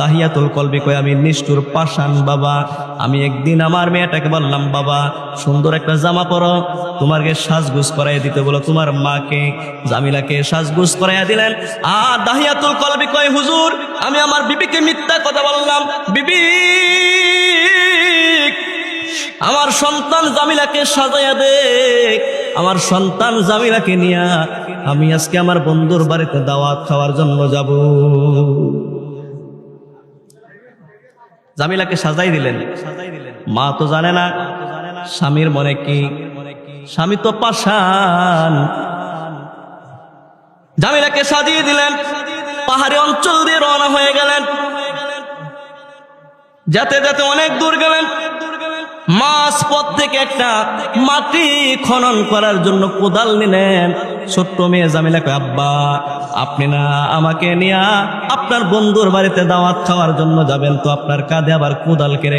দাহিয়াতুল কলবি কয় আমি নিষ্ঠুর পাষাণ বাবা। আমি একদিন আমার মেয়েটাকে বললাম, বাবা সুন্দর একটা জামা পরো, তোমাকে সাজগুজ করাই দিতে বলো তোমার মাকে। জামিলাকে সাজগুজ করাইয়া দিলেন। আর দাহিয়াতুল কলবি কয়, হুজুর আমি আমার বিবিকে মিথ্যা কথা বললাম। বিবি, আমার সন্তান জামিলাকে সাজাইয়া দে। আমার সন্তান জামিলাকে নিয়ে আমি আজকে আমার বন্ধুর বাড়িতে দাওয়াত খাওয়ার জন্য যাব। জামিলাকে সাজাই দিলেন। মা তো জানে না স্বামীর মনে কি, স্বামী তো পাষাণ। জামিলাকে সাজিয়ে দিলেন, পাহাড়ি অঞ্চল দিয়ে রওনা হয়ে গেলেন। যেতে যেতে অনেক দূর গেলেন। মাঝ পথ থেকে একটা মাটি খনন করার জন্য কোদাল নিলেন। ছোট্ট মেয়ে জামিলা কয়, আব্বা আপনি না আমাকে নিয়ে আপনার বন্ধুর বাড়িতে দাওয়াত খাওয়ার জন্য যাবেন, তো আপনার কাঁধে আবার কোদাল কেড়ে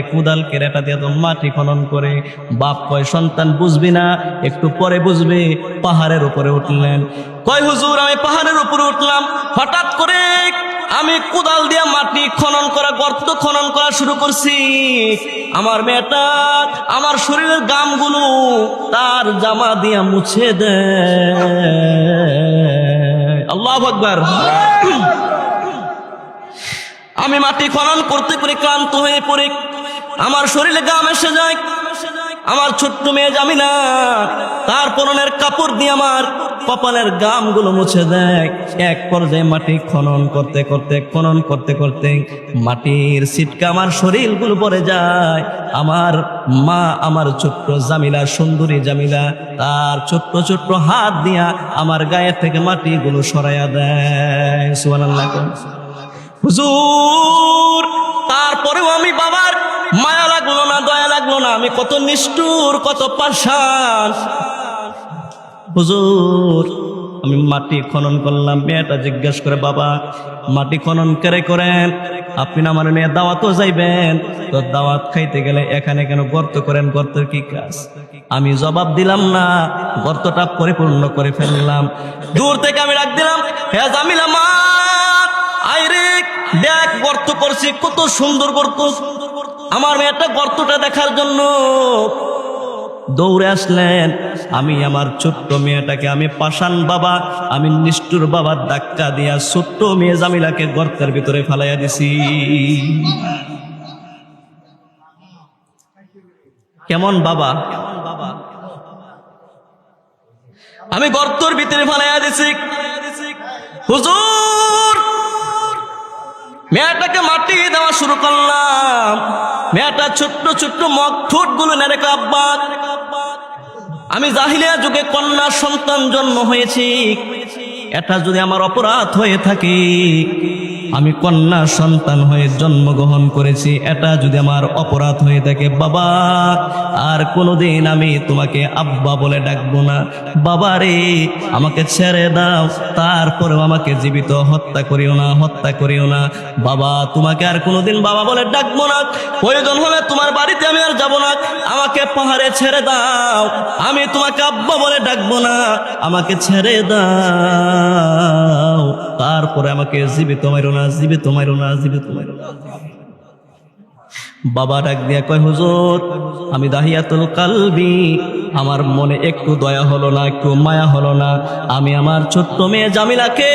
এটা দিয়ে তো মাটি খনন করে। বাপ কয়, সন্তান বুঝবি না, একটু পরে বুঝবি। পাহাড়ের উপরে উঠলেন। কয়, হুজুর আমি পাহাড়ের উপরে উঠলাম, হঠাৎ করে আমি কোদাল দিয়ে মাটি খনন করা, গর্ত খনন করা শুরু করছি। আমার মেয়েটা আমার শরীরের গামগুলো তার জামা দিয়ে মুছে দেয়। আল্লাহু আকবার। আমি মাটি খনন করতে করে ক্লান্ত হয়ে পড়ি, আমার শরীরে গাম এসে যায়। আমার ছোট্ট মেয়ে জামিলা তার পরনের কাপড় দিয়ে আমার কপালের গামগুলো মুছে দেয়। এক পর্যায়ে মাটি খনন করতে করতে মাটির ছিটকা আমার শরীরগুলো পড়ে যায়। আমার মা আমার ছোট্ট জামিলা, সুন্দরী জামিলা, তার ছোট্ট ছোট্ট হাত দিয়া আমার গায়ের থেকে মাটিগুলো সরাইয়া দেয়। সুবহানাল্লাহ। হুজুর তারপরেও আমি বাবার মায়া লাগলো না, দয়া লাগলো না। আমি কত নিষ্ঠুর, কত পাষাণ। হুজুর আমি মাটি খনন করলাম। মেয়েটা জিজ্ঞেস করে, বাবা মাটি খনন করে করেন, আপনি না আমার মেয়ে দাওয়াতও যাইবেন, তো দাওয়াত খাইতে গেলে এখানে কেন গর্ত করেন? গর্তের কি কাজ? আমি জবাব দিলাম না, গর্তটা পরিপূর্ণ করে ফেললাম। দূর থেকে আমি ডাক দিলাম, হে জামিলা মা আইরে দেখ গর্ত করছি, কত সুন্দর গর্ত। আমার মেয়েটা গর্তটা দেখার জন্য দৌড়ে আসলেন। আমি আমার ছোট্ট মেয়েটাকে, আমি পাষাণ বাবা, আমি নিষ্ঠুর বাবার ধাক্কা দিয়া ছোট্ট মেয়ে জামিলাকে গর্তের ভিতরে ফেলাইয়া দিছি। কেমন বাবা? আমি গর্তের ভিতরে ফেলাইয়া দিছি। হুজুর মেয়েটাকে মাটি দেওয়া শুরু করলাম। মেয়েটা ছোট্ট ছোট্ট মগ ঠোঁট গুলো নেড়ে, আব্বা আমি জাহিলিয়া যুগে কন্যা সন্তান জন্ম হয়েছি, এটা যদি আমার অপরাধ হয়ে থাকে, আমি কন্যা সন্তান হয়ে জন্মগ্রহণ করেছি, এটা যদি আমার অপরাধ হয়ে থাকে, বাবা আর কোনোদিন আমি তোমাকে আব্বা বলে ডাকবো না। বাবা রে আমাকে ছেড়ে দাও, তারপরেও আমাকে জীবিত হত্যা করিও না। বাবা তোমাকে আর কোনোদিন বাবা বলে ডাকবো না। প্রয়োজন হলে তোমার বাড়িতে আমি আর যাবো না। আমাকে পাহাড়ে ছেড়ে দাও, আমি তোমাকে আব্বা বলে ডাকবো না। আমাকে ছেড়ে দাও, তারপরে আমাকে জীবিত মাইরো না। বাবা ডাক দিয়া কয়, হুজুর আমি দাহিয়াতুল কলবি, আমার মনে একটু দয়া হলো না, একটু মায়া হলো না। আমি আমার ছোট্ট মেয়ে জামিলাকে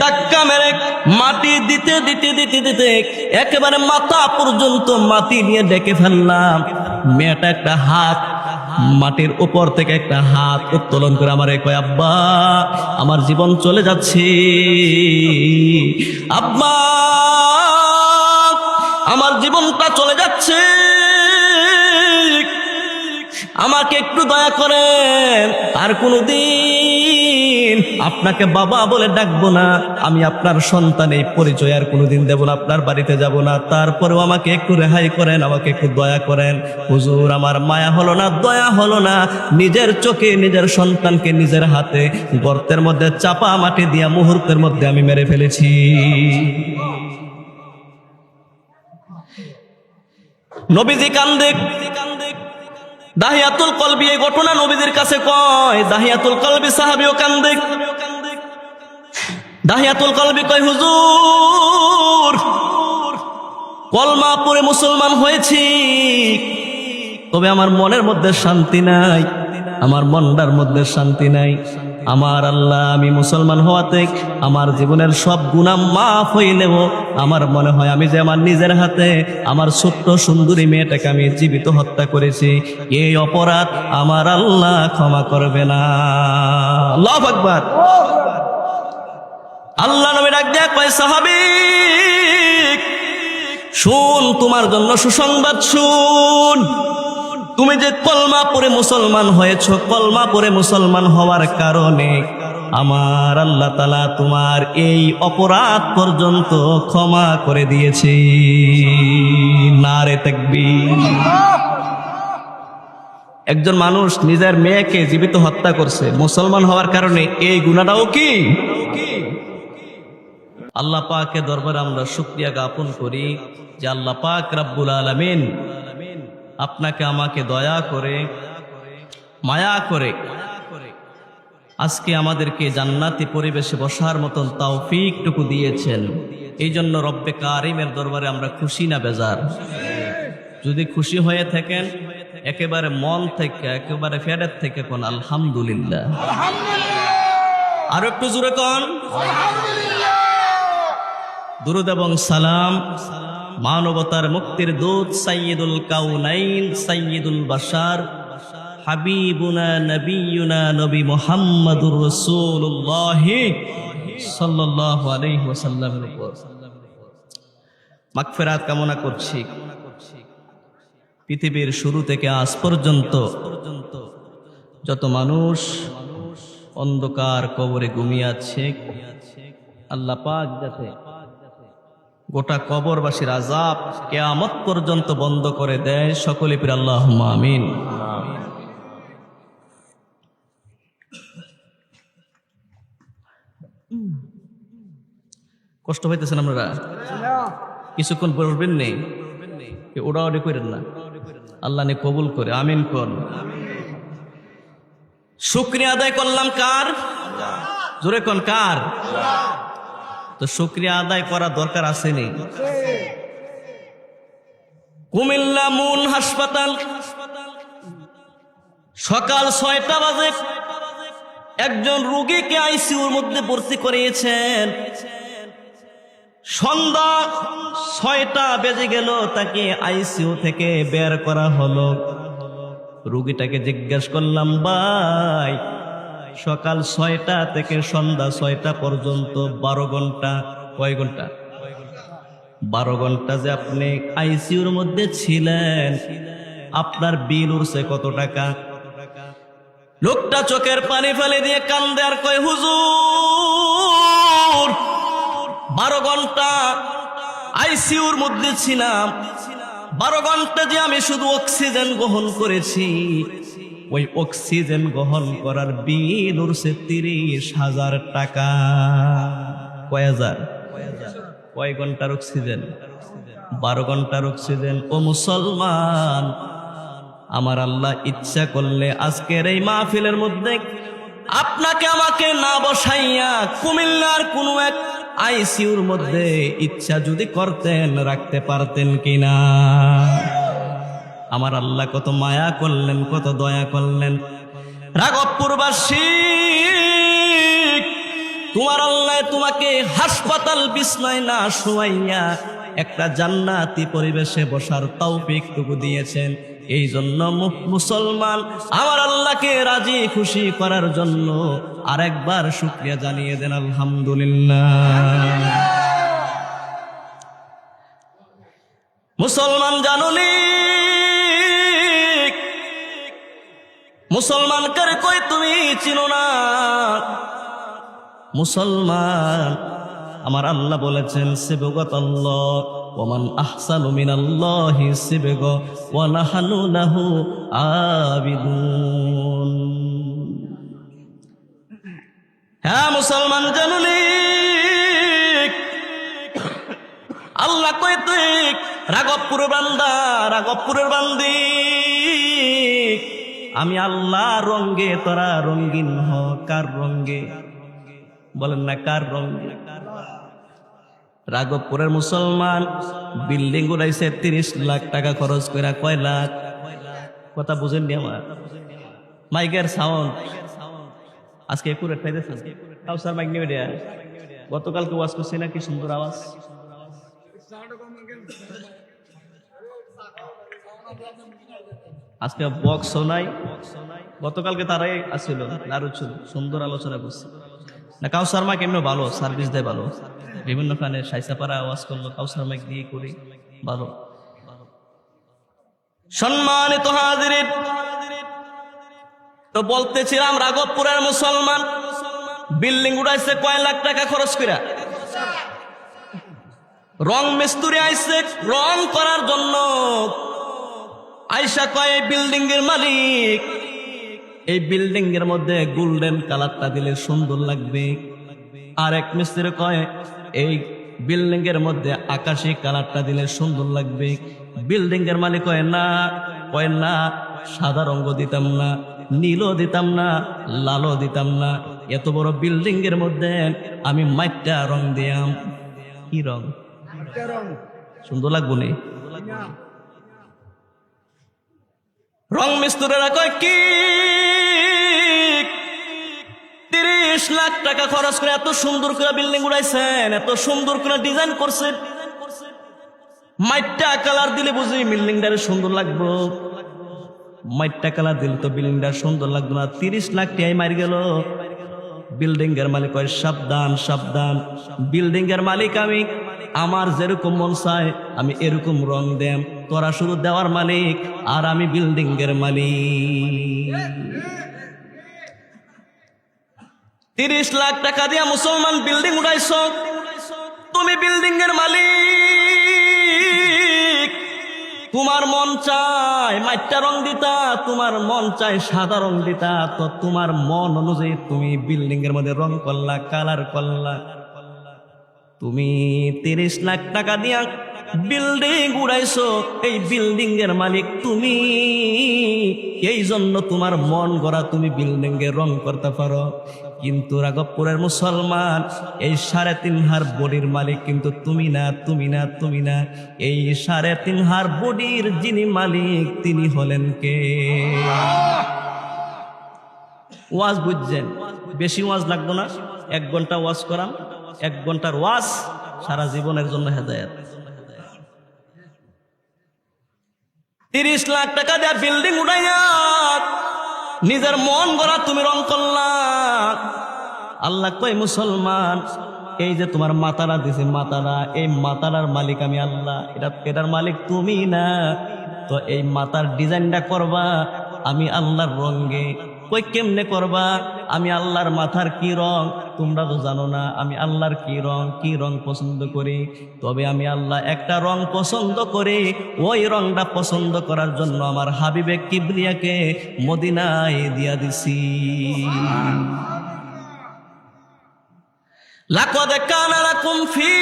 ধাক্কা মেরে মাটি দিতে একেবারে মাথা পর্যন্ত মাটি নিয়ে ডেকে ফেললাম। মেয়েটা একটা হাত মাটির উপর থেকে একটা হাত উত্তোলন করে আমারে কয়, আব্বা আমার জীবন চলে যাচ্ছে, আব্বা আমার জীবনটা চলে যাচ্ছে, আমাকে একটু দয়া করেন, আর কোনোদিন আপনাকে বাবা বলে ডাকবো না। আমি আপনার সন্তান, এই পরিচয় আর কোনোদিন দেব না, আপনার বাড়িতে যাব না। তারপরেও আমাকে একটু রেহাই করেন, আমাকে একটু দয়া করেন। হুজুর আমার মায়া হলো না, দয়া হলো না। নিজের চোখে নিজের সন্তানকে নিজের হাতে গর্তের মধ্যে চাপা মাটি দিয়া মুহূর্তের মধ্যে আমি মেরে ফেলেছি। নবীজি কান্দে, দাহিয়াতুল কলবি এই ঘটনা নবীদের কাছে কয়। দাহিয়াতুল কলবি সাহাবীও কান্দে। দাহিয়াতুল কলবি কয়, হুজুর কলমা পড়ে মুসলমান হয়েছি, তবে আমার মনের মধ্যে শান্তি নাই, আমার মনটার মধ্যে শান্তি নাই। আমার আল্লাহ, আমি মুসলমান হওয়াতে আমার জীবনের সব গুনাহ মাফ হইলেও আমার মনে হয় আমি যে আমার নিজের হাতে আমার ছোট্ট সুন্দরী মেয়েটাকে আমি জীবিত হত্যা করেছি, এই অপরাধ আমার আল্লাহ ক্ষমা করবে না। আল্লাহু আকবার। আল্লাহ নবী ডাক দেয়া কয়, সাহাবী শুন, তোমার জন্য সুসংবাদ শুন। তুমি যে কলমা পড়ে মুসলমান হয়েছো, কলমা পড়ে মুসলমান হওয়ার কারণে আমার আল্লাহ তাআলা তোমার এই অপরাধ পর্যন্ত ক্ষমা করে দিয়েছে। নারে তাকবীর। একজন মানুষ নিজের মেয়েকে জীবিত হত্যা করছে মুসলমান হওয়ার কারণে, এই গুনাহটাও কি? আল্লাহ পাকের দরবারে আমরা শুকরিয়া জ্ঞাপন করি যে আল্লাহ পাক রব্বুল আলামিন আপনাকে আমাকে দয়া করে মায়া করে আজকে আমাদেরকে জান্নাতি পরিবেশে বসার মতন তৌফিকটুকু দিয়েছেন। এই জন্য রব্বে কারিমের দরবারে আমরা খুশি না বেজার? যদি খুশি হয়ে থাকেন একেবারে মন থেকে, একেবারে ফেরের থেকে কোন আলহামদুলিল্লাহ। আর একটু জোরে কোন দুরূদ এবং সালাম মানবতার মুক্তির দূত সাইয়্যিদুল কাউনাইন সাইয়্যিদুল বাশার হাবিবুনা নবিয়ুনা নবী মুহাম্মদুর রাসূলুল্লাহ সাল্লাল্লাহু আলাইহি ওয়াসাল্লামের উপর মাগফিরাত কামনা করছি। পৃথিবীর শুরু থেকে আজ পর্যন্ত যত মানুষ অন্ধকার কবরে ঘুমিয়ে আছে, আল্লাহ পাক যাতে গোটা কবরবাসীর আযাব কিয়ামত পর্যন্ত বন্ধ করে দেয়, সকলে পড়ি আল্লাহুম্মা আমিন। কষ্ট হইতেছেন আপনারা? কিছুক্ষণ বসবেন নেই, ওড়াওড়ি করেন না, আল্লাহ নে কবুল করে আমিন কোন। শুকরিয়া আদায় করলাম কার? জোরে কোন কার? তো শুকরিয়া আদায় করা দরকার আছে নি? কুমিল্লা মুন হাসপাতাল সকাল 6টা বাজে একজন রোগীকে আইসিইউর মধ্যে ভর্তি করিয়েছেন। সন্ধ্যা 6টা বেজে গেল, তাকে আইসিইউ থেকে বের করা হলো। রোগীটাকে জিজ্ঞেস করলাম, ভাই সকাল 6টা থেকে সন্ধ্যা 6টা পর্যন্ত 12 ঘন্টা, কয় ঘন্টা? 12 ঘন্টা যে আপনি আইসিইউর মধ্যে ছিলেন, আপনার বিল উঠছে কত টাকা? লোকটা চোখের পানি ফেলে দিয়ে কান্দে আর কয়, হুজুর 12 ঘন্টা আইসিইউর মধ্যে ছিলাম, 12 ঘন্টা যে আমি শুধু অক্সিজেন গ্রহণ করেছি, ওই অক্সিজেন গ্রহণ করার বিল উঠছে 30,000 টাকা। কয় হাজার? কয় ঘন্টার অক্সিজেন? 12 ঘন্টার অক্সিজেন। ও মুসলমান, আমার আল্লাহ ইচ্ছা করলে আজকের এই মাহফিলের মধ্যে আপনাকে আমাকে না বসাইয়া কুমিল্লার কোনো এক আইসিইউর মধ্যে ইচ্ছা যদি করতেন রাখতে পারতেন কিনা? আমার আল্লাহ কত মায়া করলেন, কত দয়া করলেন। রাঘবপুরবাসী, তোমার আল্লাহ তোমাকে হাসপাতাল বিছনায় না শোয়াইয়া একটা জান্নাতি পরিবেশে বসার তৌফিকটুকু দিয়েছেন। এই জন্য মুসলমান আমার আল্লাহকে রাজি খুশি করার জন্য আরেকবার শুকরিয়া জানিয়ে দেন আলহামদুলিল্লাহ। মুসলমান জানুনি, মুসলমান কারে কই তুমি চিনো না? মুসলমান আমার আল্লাহ বলেছেন, সিবগাতাল্লাহ ওয়া মান আহসানু মিনাল্লাহি সিবগা ওয়া নাহনু লাহু আবিদুন। হ্যাঁ মুসলমান জানুনি, আল্লাহ কই তুই রাঘবপুর বান্দা, রাঘবপুরের বান্দি, আমি আল্লাহ রঙ্গে তোরা রঙ্গিন হ। কার রঙ্গে? বলেন না কার রঙ্গে? রাঘবপুরের মুসলমান বিল্ডিং উড়াইছে 30 লাখ টাকা খরচ করে। কয় লাখ? কথা বুঝেননি আমার? মাইকের সাউন্ড আজকে একুরেট পাইতেছেন? কাউসার মাইক নিয়ে দেয়া। গতকালকে ওয়াজ করছি না, কি সুন্দর আওয়াজ। আজকে বক্সও নাই। গতকালকে তারাই আসছিল, আরো সুন্দর আলোচনা করছে না। কাউসার মাইক এমনি ভালো, সার্ভিস দেয় ভালো। বিভিন্ন খানে সাইসাপাড়া আওয়াজ করলো, কাউসার মাইক দিয়ে করি ভালো। সম্মানিত হাজিরিন, তো বলতেছিলাম রাঘবপুরের মুসলমান বিল্ডিং উড়াইছে কয় লাখ টাকা খরচ করে। রং মিস্ত্রি আইছে রং করার জন্য। আইসা কয় বিল্ডিং এর মালিক, এই বিল্ডিং এর মধ্যে গোল্ডেন কালারটা দিলে সুন্দর লাগবে। আর এক মিস্ত্রি কয় এই বিল্ডিং এর মধ্যে আকাশী কালারটা দিলে সুন্দর লাগবে। বিল্ডিং এর মালিক কয় না, সাদা রঙ দিতাম না, নীলও দিতাম না, লালও দিতাম না, এত বড় বিল্ডিং এর মধ্যে আমি মাইটা রং দিয়াম। কি রং? সুন্দর লাগবো নি? রং মিস্ত্রিরা কয় কি 30 লাখ টাকা খরচ করে এত সুন্দর করে বিল্ডিং উড়াইছেন, এত সুন্দর করে ডিজাইন করছেন, মাইটা কালার দিলে বুঝি বিল্ডিংটা সুন্দর লাগবো। মাইটা কালার দিলে তো বিল্ডিংটা সুন্দর লাগবে না। 30 লাখ টাকায় মার গেল। বিল্ডিং এর মালিক কয় সাবধান সাবধান, বিল্ডিং এর মালিক আমি, আমার যেরকম মন চায় আমি এরকম রং দেম। তোরা শুধু দেওয়ার মালিক আর আমি বিল্ডিং এর মালিক। 30 লাখ টাকা দিয়া মুসলমান বিল্ডিং উঠাইছ, তুমি বিল্ডিং এর মালিক। তোমার মন চায় মাইটা রং দিতা, তোমার মন চায় সাদা রং দিতা, তো তোমার মন অনুযায়ী তুমি বিল্ডিং এর মধ্যে রং করলা, কালার করলা। তুমি 30 লাখ টাকা দিয়া বিল্ডিং উড়াইছো, এই বিল্ডিং এর মালিক তুমি। এই জন্য তোমার মন গড়া তুমি বিল্ডিং এর রং করতে পারো। কিন্তু রাঘবপুরের মুসলমান এই 3.5 হার বডির মালিক কিন্তু তুমি না, তুমি না, তুমি না। এই 3.5 হার বডির যিনি মালিক তিনি হলেন কে? ওয়াজ বুঝছেন? বেশি ওয়াজ লাগবো না, 1 ঘন্টা ওয়াজ করাম। 1 ঘন্টার ওয়াজ সারা জীবনের জন্য হেদায়েত। 30 লাখ টাকা দেয়া বিল্ডিং উড়াইয়া নিজের মন গড়া তুমি রং করলা। আল্লাহ কয় মুসলমান এই যে তোমার মাতারা দিছে, মাতারা, এই মাতারার মালিক আমি আল্লাহ, এটার মালিক তুমি না। তো এই মাতার ডিজাইনটা করবা আমি আল্লাহর রঙে। কই কেমনে করবা? আমি আল্লাহর মাথার কি রং তোমরা তো জানো না, আমি আল্লাহর কি রং পছন্দ করি। তবে আমি আল্লাহ একটা রং পছন্দ করি, ওই রংটা পছন্দ করার জন্য আমার হাবিবে কিবরিয়াকে মদিনায় দিয়া দিছি। লাকাদ কানা লাকুম ফি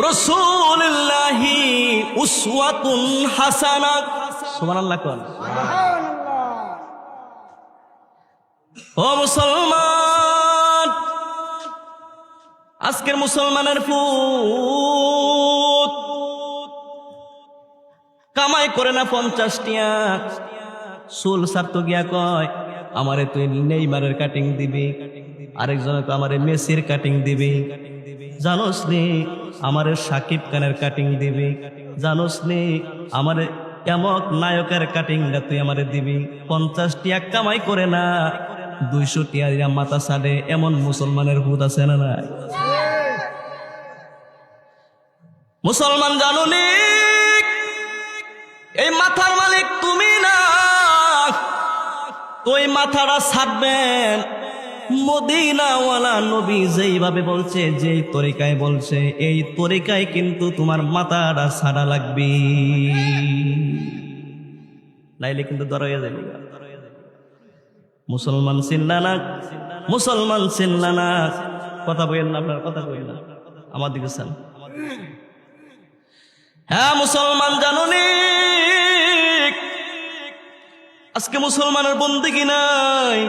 রাসূলিল্লাহি উসওয়াতুন হাসানাহ। সুবহানাল্লাহ। কোন ও মুসলমান, আজকের মুসলমানের ফুট কামাই করে না 50 টিয়া, চুল সারতো গিয়া কয় আমারে তুই নেইমারের কাটিং দিবি, আরেকজনে তো আমারে মেসির কাটিং দিবি, জানোস নি আমারে সাকিব খানের কাটিং দিবি, জানোস নি আমারে এমক নায়কের কাটিংটা তুই আমারে দিবি। 50 টিয়া কামাই করে না 200 টিয়া দিয়া মাথা ছাড়ে, এমন মুসলমানের হুদ আছে না নাই? মুসলমান জানো নি এই মাথার মালিক তুমি না। ওই মাথাটা ছাড়বেন মদিনাওয়ালা নবী যেইভাবে বলছে, যেই তরিকায় বলছে, এই তরিকায় কিন্তু তোমার মাথাটা ছাড়া লাগবে, নাইলে কিন্তু দরাইয়া যাবে। মুসলমান চিল্লা না, মুসলমান চিল্লা না। কথা বলেন না, আপনার কথা বলেন না, আমার দিকে চান। হ্যাঁ মুসলমান জানো নি আজকে মুসলমানের বন্দেগী নাই।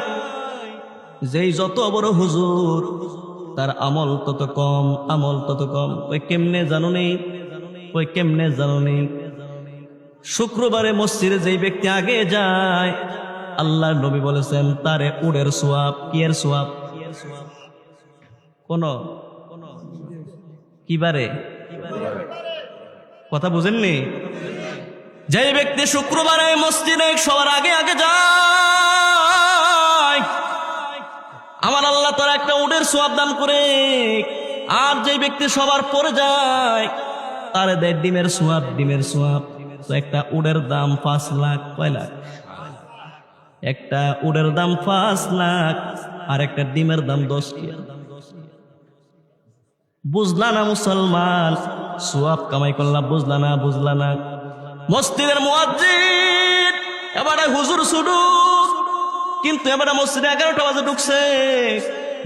যেই যত বড় হুজুর তার আমল তত কম, আমল তত কম। ওই কেমনে জানো নেই, ওই কেমনে জানো নেই, শুক্রবারে মসজিদে যেই ব্যক্তি আগে যায় আল্লাহর নবী বলেছেন তারে উটের সোয়াব, কি এর সোয়াব, কোন কিবারে, কথা বুঝেননি? যেই ব্যক্তি শুক্রবারে মসজিদে সবার আগে আগে যায় আমার আল্লাহ তার একটা উটের সোয়াব দান করে। আর যেই ব্যক্তি সবার পরে যায় তারে দেয় ডিমের সোয়াব, ডিমের সোয়াব। তো একটা উটের দাম 5 লাখ, কয় লাখ? একটা উটের দাম 5 লাখ আর একটা ডিমের দাম 10 লাখ। বুঝলা না মুসলমান? সোয়াব কামাই করলা, বুঝলা না? বুঝলা না? মসজিদের মুয়াজ্জিন এবারে হুজুর শুরু, কিন্তু এবারে মসজিদে 11টা বাজে ঢুকছে,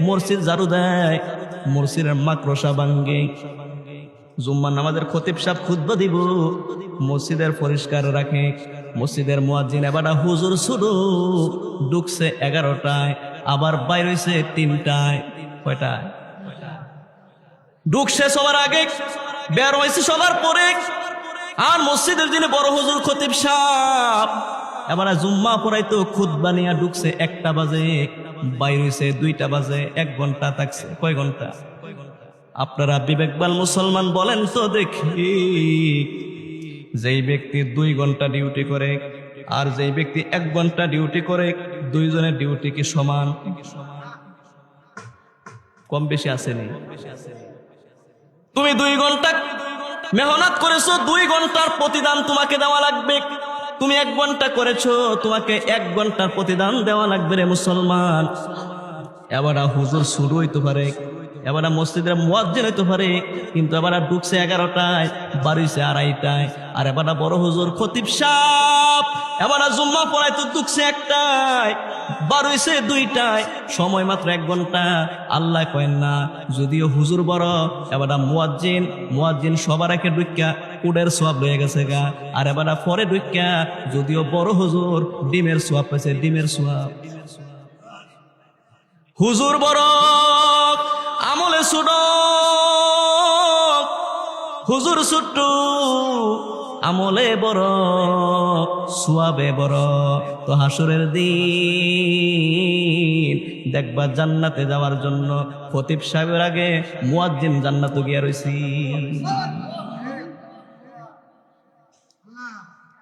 মসজিদ ঝাড়ু দেয়, মসজিদের মাকড়সা ভাঙ্গে। জুম্মার নামাজের খতিব সাহেব খুতবা দিব, মসজিদের পরিষ্কার রাখে। মসজিদের মুয়াজ্জিন এবারে হুজুর শুরু, ঢুকছে 11টায়, আবার বাইর হইছে 3টায়। কয়টায়? ঢুকছে সবার আগে, বের হয়েছে সবার পরে। আর মসজিদের যিনি বড় হুজুর খতিব সাহেব এবারে জুম্মা পড়াইতো, খুতবা নিয়ে ঢুকছে 1টা বাজে, বাইর হইছে 2টা বাজে, 1 ঘন্টা থাকছে। কয় ঘন্টা? আপনারা বিবেকবান মুসলমান বলেন তো দেখি, যেই ব্যক্তি 2 ঘন্টা ডিউটি করে আর যেই ব্যক্তি 1 ঘন্টা ডিউটি করে, দুইজনের ডিউটি কি সমান? কম বেশি আসেনি? তুমি 2 ঘন্টা মেহনত করেছো, 2 ঘন্টার প্রতিদান তোমাকে দেওয়া লাগবে। তুমি 1 ঘন্টা করেছো, তোমাকে 1 ঘন্টার প্রতিদান দেওয়া লাগবে রে মুসলমান। এবার হুজুর শুরু হইতে পারে, এবার মসজিদের মুয়াজ্জিন হইতে পারে, কিন্তু এবার ঢুকছে 11টায়, বাড়িছে 2:30টায়। আর এবার বড় হুজুর খতিব সাহেব এবার জুম্মা পড়াইতে ঢুকছে 1টায়, বাড়িছে 2টায়, সময় মাত্র 1 ঘন্টা। আল্লাহ কয়েন না, যদিও হুজুর বড়, এবার মুয়াজ্জিন সবার আগে ঢুকা উটের সোয়াব রয়ে গেছে গা। আর এবার পরে ঢুকা যদিও বড় হুজুর ডিমের সোয়াব পেয়েছে, ডিমের সোয়াব। হুজুর বড়, আমলে ছোট, হুজুর ছোট, আমলে বড়, সোয়াবে বড়। তো হাসরের দিন দেখবা জান্নাতে যাওয়ার জন্য খতিব সাহেবের আগে মুয়াজ্জিন জান্নাতে গিয়া রইছি।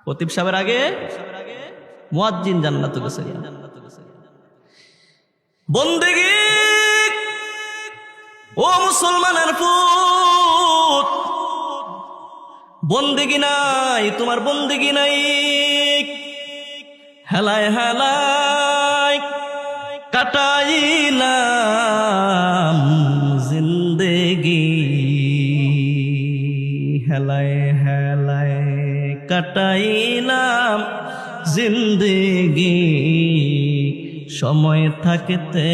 খতিব সাহেবের আগে মুয়াজ্জিন জান্নাতে গেছে। বন্দেগী ও মুসলমানের পুত, বন্দেগী নাই, তোমার বন্দেগী নাই। হেলায় হেলায় কাটাইলাম জিন্দেগি, হেলায় হেলায় কাটাইলাম জিন্দেগি, সময় থাকতে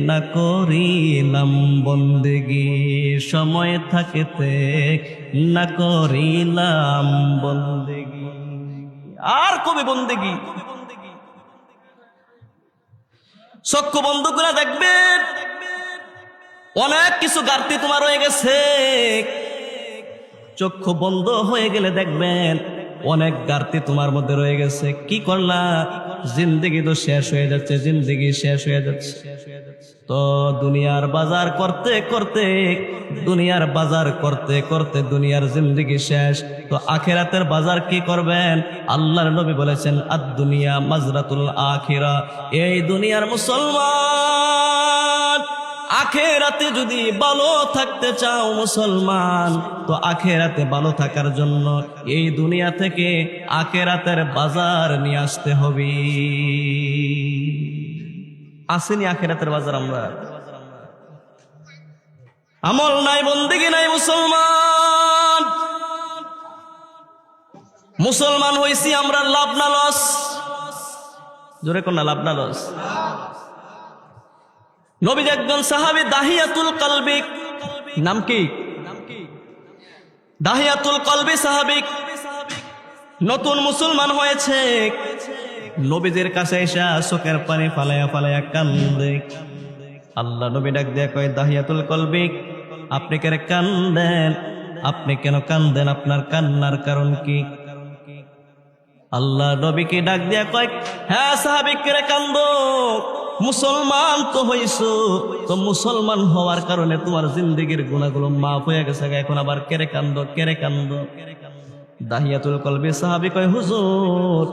না করিলাম বন্দেগি, সময় থাকতে না করিলাম বন্দেগি। আর কবে বন্দেগি? চক্ষু বন্ধ করে দেখবেন অনেক কিছু ঘাটতি তোমার হয়ে গেছে। চক্ষু বন্ধ হয়ে গেলে দেখবেন অনেক ঘাটতি তোমার মধ্যে রয়ে গেছে। কি করলা? জিন্দেগি তো শেষ হয়ে যাচ্ছে, জিন্দেগি শেষ হয়ে যাচ্ছে। তো দুনিয়ার বাজার করতে করতে, দুনিয়ার বাজার করতে করতে দুনিয়ার জিন্দেগি শেষ। তো আখিরাতের বাজার কি করবেন? আল্লাহর নবী বলেছেন আদ দুনিয়া মাজরাতুল আখিরা। এই দুনিয়ার মুসলমান, আখিরাতে যদি ভালো থাকতে চাও মুসলমান, তো আখিরাতে ভালো থাকার জন্য এই দুনিয়া থেকে আখিরাতের বাজার নিয়ে আসতে হবে। আসেনি আখিরাতের বাজার? আমরা আমল নাই, বন্দেগী নাই মুসলমান। মুসলমান হইছি আমরা লাভ না লস? জোরে কোন না, লাভ না লস? নবীর একজন সাহাবী দাহিয়াতুল কলবি, নাম কি? দাহিয়াতুল কলবি সাহাবী, নতুন মুসলমান হয়েছে। নবীদের কাছে এসে চোখের পানি ফালাইয়া ফালাইয়া কান্দে। আল্লাহ নবী ডাক দেয়া কয় দাহিয়াতুল কলবি আপনি কেন কান্দেন, আপনি কেন কান্দেন, আপনার কান্নার কারণ কি? আল্লাহ নবীকে ডাক দেয়া কয় হ্যাঁ সাহাবী কেন কান্দো, মুসলমান তো হইছো, তো মুসলমান হওয়ার কারণে তোমার জিন্দেগির গুনাহগুলো মাফ হয়ে গেছে, এখন আবার কেরে কান্দো কেরে কান্দো? দাহিয়াতুল কলবি সাহাবী কয় হুজুর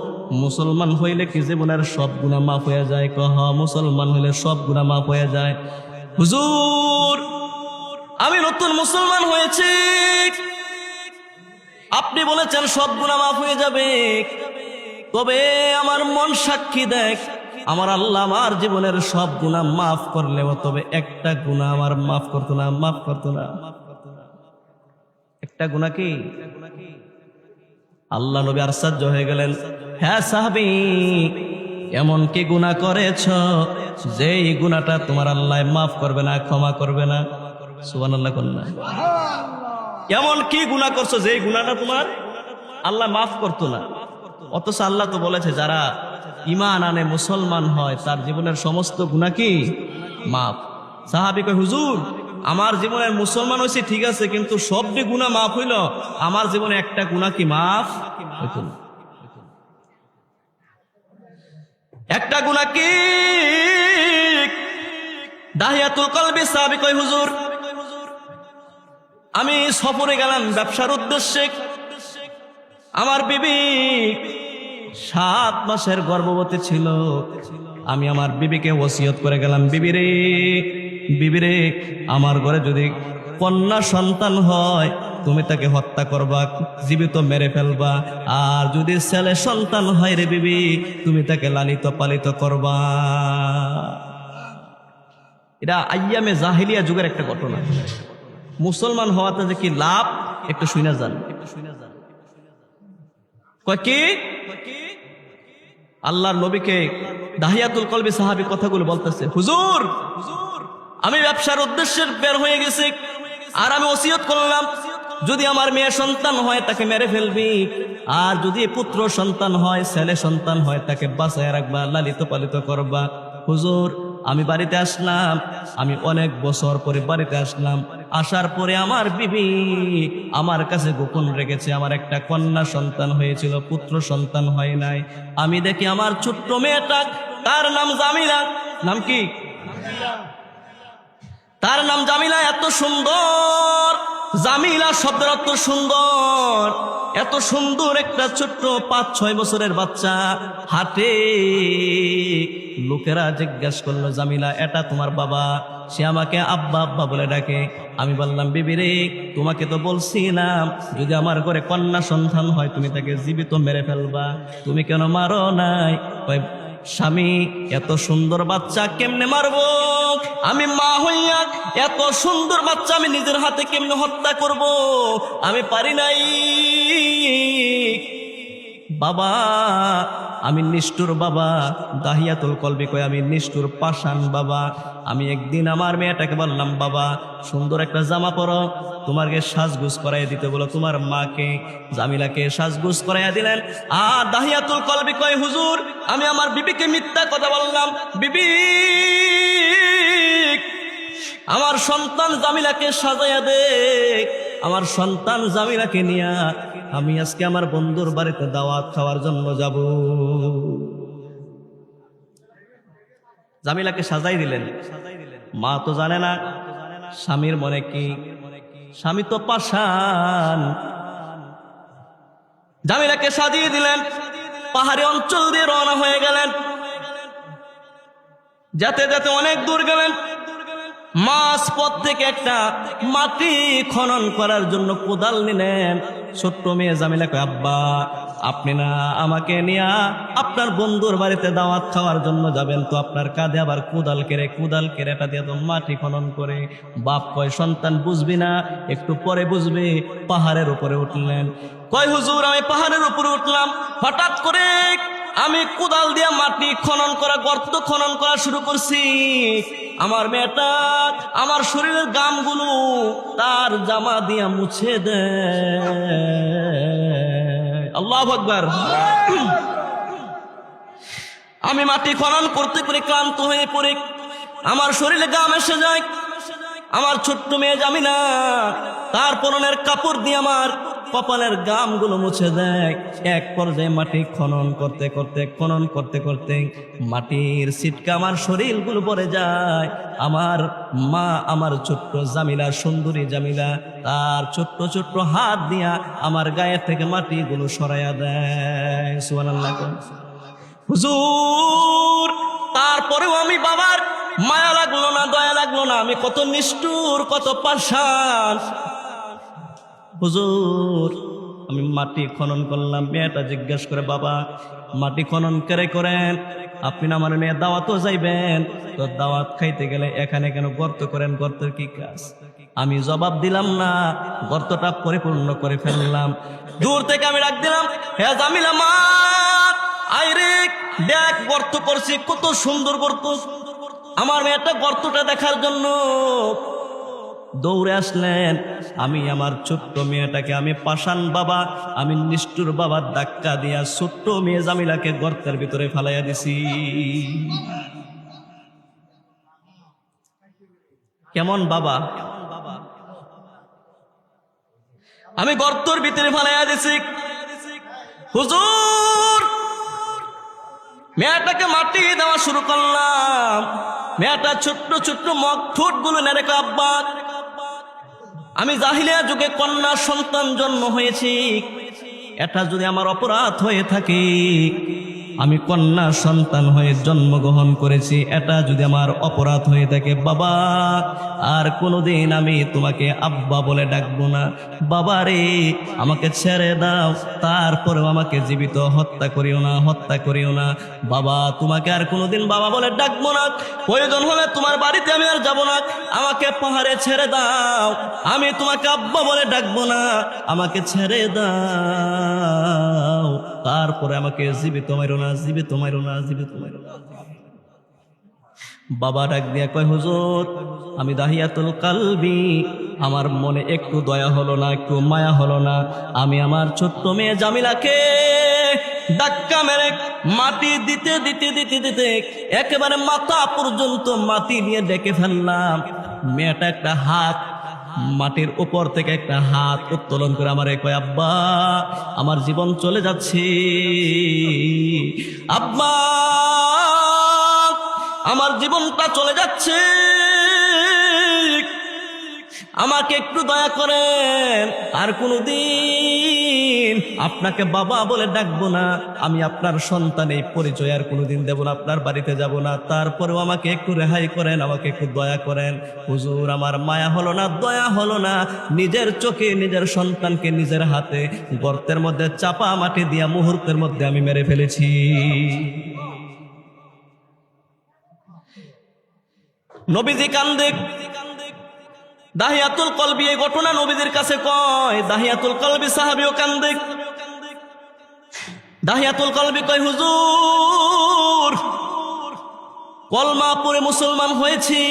মুসলমান হইলে কি জীবনের সব গুনাহ মাফ হয়ে যায়? কহ মুসলমান হইলে সব গুনাহ মাফ হয়ে যায়। হুজুর আমি নতুন মুসলমান হয়েছি, আপনি বলেছেন সব গুনাহ মাফ হয়ে যাবে, তবে আমার মন সাক্ষী দেখ আমার আল্লাহ আমার জীবনের সব গুনাহ মাফ করলেও তবে একটা গুনাহ আমার মাফ করতো না, মাফ করতো না। একটা গুনাহ কি? আল্লাহ নবী আশ্চর্য হয়ে গেলেন, হ্যাঁ সাহাবী এমন কি গুনাহ করেছ যেই গুনাহটা তোমার আল্লাহ মাফ করবে না, ক্ষমা করবে না? সুবহানাল্লাহ কন্যা, এমন কি গুনাহ করছো যেই গুনাহটা তোমার আল্লাহ মাফ করতো না? অথচ আল্লাহ তো বলেছে যারা ঈমান আনে মুসলমান হয় তার জীবনের সমস্ত গুনাহ কি মাফ। সাহাবী কয় হুজুর আমার জীবনের মুসলমান হয়েছে ঠিক আছে, কিন্তু সবটি গুনাহ মাফ হইল, আমার জীবনে একটা গুনাহ কি মাফ হইতো না? একটা গুনাহ কি? দাহিয়াতুল কলবি সাহাবী কয় হুজুর আমি সফরে গেলাম ব্যবসার উদ্দেশ্যে, আমার বিবি 7 মাসের গর্ভবতী ছিল, আমি আমার বিবিকে ওসিয়ত করে গেলাম, বিবিরে বিবিরে আমার ঘরে যদি কন্যা সন্তান হয় তুমি তাকে হত্যা করবা, জীবিত মেরে ফেলবা, আর যদি ছেলে সন্তান হয় রে বিবি তুমি তাকে লালিত পালিত করবা। এটা আইয়ামে জাহিলিয়া যুগের একটা ঘটনা। মুসলমান হওয়াতে যে কি লাভ একটু শুনে যান। কয় কি? আল্লাহর নবীকে দাহিয়াতুল কলবি সাহাবী কথাগুলো বলতেছে, হুজুর আমি ব্যবসার উদ্দেশ্যে বের হয়ে গেছি, আর আমি ওসিয়ত করলাম যদি আমার মেয়ে সন্তান হয় তাকে মেরে ফেলবি, আর যদি পুত্র সন্তান হয় ছেলে সন্তান হয় তাকে বাঁচায় রাখবা, লালিত পালিত করবা। হুজুর আমি বাড়িতে আসলাম, আমি অনেক বছর পরে বাড়িতে আসলাম, আসার পরে আমার বিবি আমার কাছে গোপন রেখেছে আমার একটা কন্যা সন্তান হয়েছিল, পুত্র সন্তান হয় নাই। আমি দেখি আমার ছোট্ট মেয়েটা, তার নাম জামিলা, নাম কি? তার নাম জামিলা, এত সুন্দর, জামিলা শব্দের অর্থ সুন্দর, এত সুন্দর একটা ছোট্ট 5-6 বছরের বাচ্চা হাটে লোকেরা জিজ্ঞাসা করলো জামিলা এটা তোমার বাবা? সে আমাকে আব্বা আব্বা বলে ডাকে। আমি বললাম বিবিরে তোমাকে তো বলছিলাম যদি আমার ঘরে কন্যা সন্তান হয় তুমি তাকে জীবিত মেরে ফেলবা, তুমি কেন মারো নাই? স্বামী এত সুন্দর বাচ্চা কেমনে মারবো? আমি মা হইয়া এত সুন্দর বাচ্চা আমি নিজের হাতে কেমনে হত্যা করব? আমি পারি নাই বাবা, আমি নিষ্ঠুর বাবা। দাহিয়াতুল কলবি কয় আমি নিষ্ঠুর পাষাণ বাবা। আমি একদিন আমার মেয়েটাকে বললাম বাবা সুন্দর একটা জামা পরো, তোমাকে সাজগুজ করাই দিতে বলো তোমার মাকে। জামিলাকে সাজগুজ করাইয়া দিলেন। আর দাহিয়াতুল কলবি কয় হুজুর আমি আমার বিবিকে মিথ্যা কথা বললাম, বিবি আমার সন্তান জামিলাকে সাজাইয়া দে। আমার সন্তান জামিলাকে নিয়া আমি আজকে আমার বন্ধুর বাড়িতে দাওয়াত খাওয়ার জন্য যাব। জামিলাকে সাজাই দিলেন। মা তো জানে না স্বামীর মনে কি, স্বামী তো পাষাণ। জামিলাকে সাজিয়ে দিলেন, পাহাড়ি অঞ্চল দিয়ে রওনা হয়ে গেলেন। যেতে যেতে অনেক দূর গেলেন। মাঝ পথ থেকে একটা মাটি খনন করার জন্য কোদাল নিলেন। ছোট্ট মেয়ে জামিলা কয় আব্বা আপনি না আমাকে নিয়ে আপনার বন্ধুর বাড়িতে দাওয়াত খাওয়ার জন্য যাবেন, তো আপনার কাঁধে আবার কোদাল কেড়ে এটা দিয়ে তো মাটি খনন করে। বাপ কয় সন্তান বুঝবি না, একটু পরে বুঝবি। পাহাড়ের উপরে উঠলেন। কয় হুজুর আমি পাহাড়ের উপরে উঠলাম, হঠাৎ করে আমি কোদাল দিয়ে মাটি খনন করা, গর্ত খনন করা শুরু করছি। আমার মেয়েটা আমার শরীরের গামগুলো তার জামা দিয়া মুছে দেয়। আল্লাহু আকবার। আমি মাটি খনন করতে করে ক্লান্ত হয়ে পড়ে আমার শরীরে ঘাম এসে যায়। আমার ছোট্ট মেয়ে জামিনা তার পরনের কাপড় দিয়ে আমার কপালের ঘামগুলো মুছে দেয়। এক পর্যায়ে মাটি খনন করতে করতে মাটির ছিটকা আমার শরীরগুলো পড়ে যায়। আমার মা আমার ছোট্ট জামিলা, সুন্দরী জামিলা, তার ছোট্ট ছোট্ট হাত দিয়া আমার গায়ের থেকে মাটিগুলো সরাইয়া দেয়। সুবহানাল্লাহ। হুজুর, তারপরেও আমি বাবার মায়া লাগলো না, দয়া লাগলো না। আমি কত নিষ্ঠুর, কত পাষাণ। হুজুর, আমি মাটি খনন করলাম। মেয়েটা জিজ্ঞেস করে, বাবা মাটি খনন করে করেন, আপনি না আমার মেয়ে দাওয়াতও যাইবেন, তো দাওয়াত খাইতে গেলে এখানে কেন গর্ত করেন? গর্তের কি কাজ? আমি জবাব দিলাম না, গর্তটা পরিপূর্ণ করে ফেললাম। দূর থেকে আমি ডাক দিলাম, হে জামিলা মা, আইরে দেখ গর্ত করছি, কত সুন্দর গর্ত। আমার মেয়েটা গর্তটা দেখার জন্য দৌড়ে আসলেন। আমি আমার ছোট্ট মেয়েটাকে, আমি পাষাণ বাবা, আমি নিষ্ঠুর বাবার ধাক্কা দিয়া ছোট্ট মেয়ে জামিলাকে গর্তের ভিতরে ফালাইয়া দিছি। কেমন বাবা? আমি গর্তের ভিতরে ফালাইয়া দিছি। হুজুর, মেয়েটাকে মাটি দেওয়া শুরু করলাম। মেয়েটা ছোট্ট ছোট্ট মগঠুট গুলো নেড়ে আব্বা, আমি জাহিলিয়া যুগে কন্যা সন্তান জন্ম হয়েছি, এটা যদি আমার অপরাধ হয়ে থাকে, আমি কন্যা সন্তান হয়ে জন্মগ্রহণ করেছি, এটা যদি আমার অপরাধ হয়ে থাকে, বাবা আর কোনোদিন আমি তোমাকে আব্বা বলে ডাকবো না। বাবা রে, আমাকে ছেড়ে দাও, তারপরেও আমাকে জীবিত হত্যা করিও না। বাবা, তোমাকে আর কোনোদিন বাবা বলে ডাকবো না। প্রয়োজন হলে তোমার বাড়িতে আমি আর যাবো না। আমাকে পাহাড়ে ছেড়ে দাও, আমি তোমাকে আব্বা বলে ডাকবো না। আমাকে ছেড়ে দাও, তারপরে আমাকে জীবিত মারো না। বাবা ডাক দিয়া কয়, হুজুর, আমি দাহিয়াতুল কালবি, আমার মনে একটু দয়া হলো না, একটু মায়া হলো না। আমি আমার ছোট্ট মেয়ে জামিলাকে ধাক্কা মেরে মাটি দিতে একেবারে মাথা পর্যন্ত মাটি দিয়ে ডেকে ফেললাম। মেয়েটা একটা হাত মাটির উপর থেকে একটা হাত উত্তোলন করে আমারে কয়, আব্বা আমার জীবন চলে যাচ্ছে, আব্বা আমার জীবনটা চলে যাচ্ছে, আমাকে একটু দয়া করেন, আর কোনোদিন আপনাকে বাবা বলে ডাকবো না। আমি আপনার সন্তান, এই পরিচয় আর কোনোদিন দেব না, আপনার বাড়িতে যাব না। তারপরেও আমাকে একটু রেহাই করেন, আমাকে একটু দয়া করেন। হুজুর, আমার মায়া হলো না, দয়া হলো না। নিজের চোখে নিজের সন্তানকে নিজের হাতে গর্তের মধ্যে চাপা মাটি দিয়া মুহূর্তের মধ্যে আমি মেরে ফেলেছি। নবীজি কান্দে, দাহিয়াতুল কলবি এই ঘটনা নবীজির কাছে কয়। দাহিয়াতুল কলবি সাহাবীও কান্দে। দাহিয়াতুল কলবি কয়, হুজুর, কলমা পড়ে মুসলমান হয়েছি,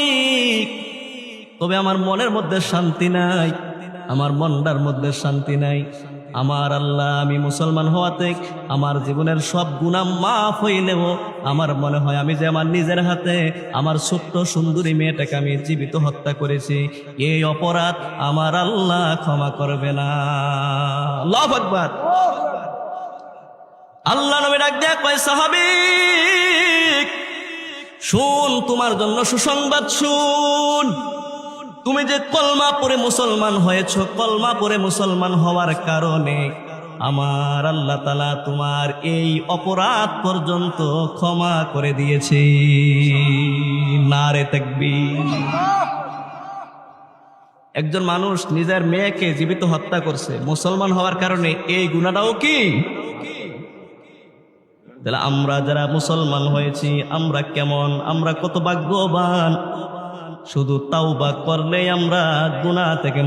তবে আমার মনের মধ্যে শান্তি নাই, আমার মনটার মধ্যে শান্তি নাই। আমার আল্লাহ, আমি মুসলমান হওয়াতে আমার জীবনের সব গুনাহ মাফ হইলেও আমার মনে হয় আমি যে আমার নিজের হাতে আমার ছোট্ট সুন্দরী মেয়েটাকে আমি জীবিত হত্যা করেছি, এই অপরাধ আমার আল্লাহ ক্ষমা করবে না। আল্লাহু আকবার। আল্লাহ নবী ডাক দেয়া কয়, সাহাবী শুন, তোমার জন্য সুসংবাদ শুন। তুমি যে কলমা পড়ে মুসলমান হয়েছো, কলমা পড়ে মুসলমান হওয়ার কারণে আমার আল্লাহ তাআলা তোমার এই অপরাধ পর্যন্ত ক্ষমা করে দিয়েছে। নারে তাকবীর। একজন মানুষ নিজের মেয়েকে জীবিত হত্যা করছে মুসলমান হওয়ার কারণে, এই গুনাহটাও কি? তাহলে আমরা যারা মুসলমান হয়েছি আমরা কেমন, আমরা কত ভাগ্যবান। শুধু তাওবা করলে আমরা গুনাহ থেকে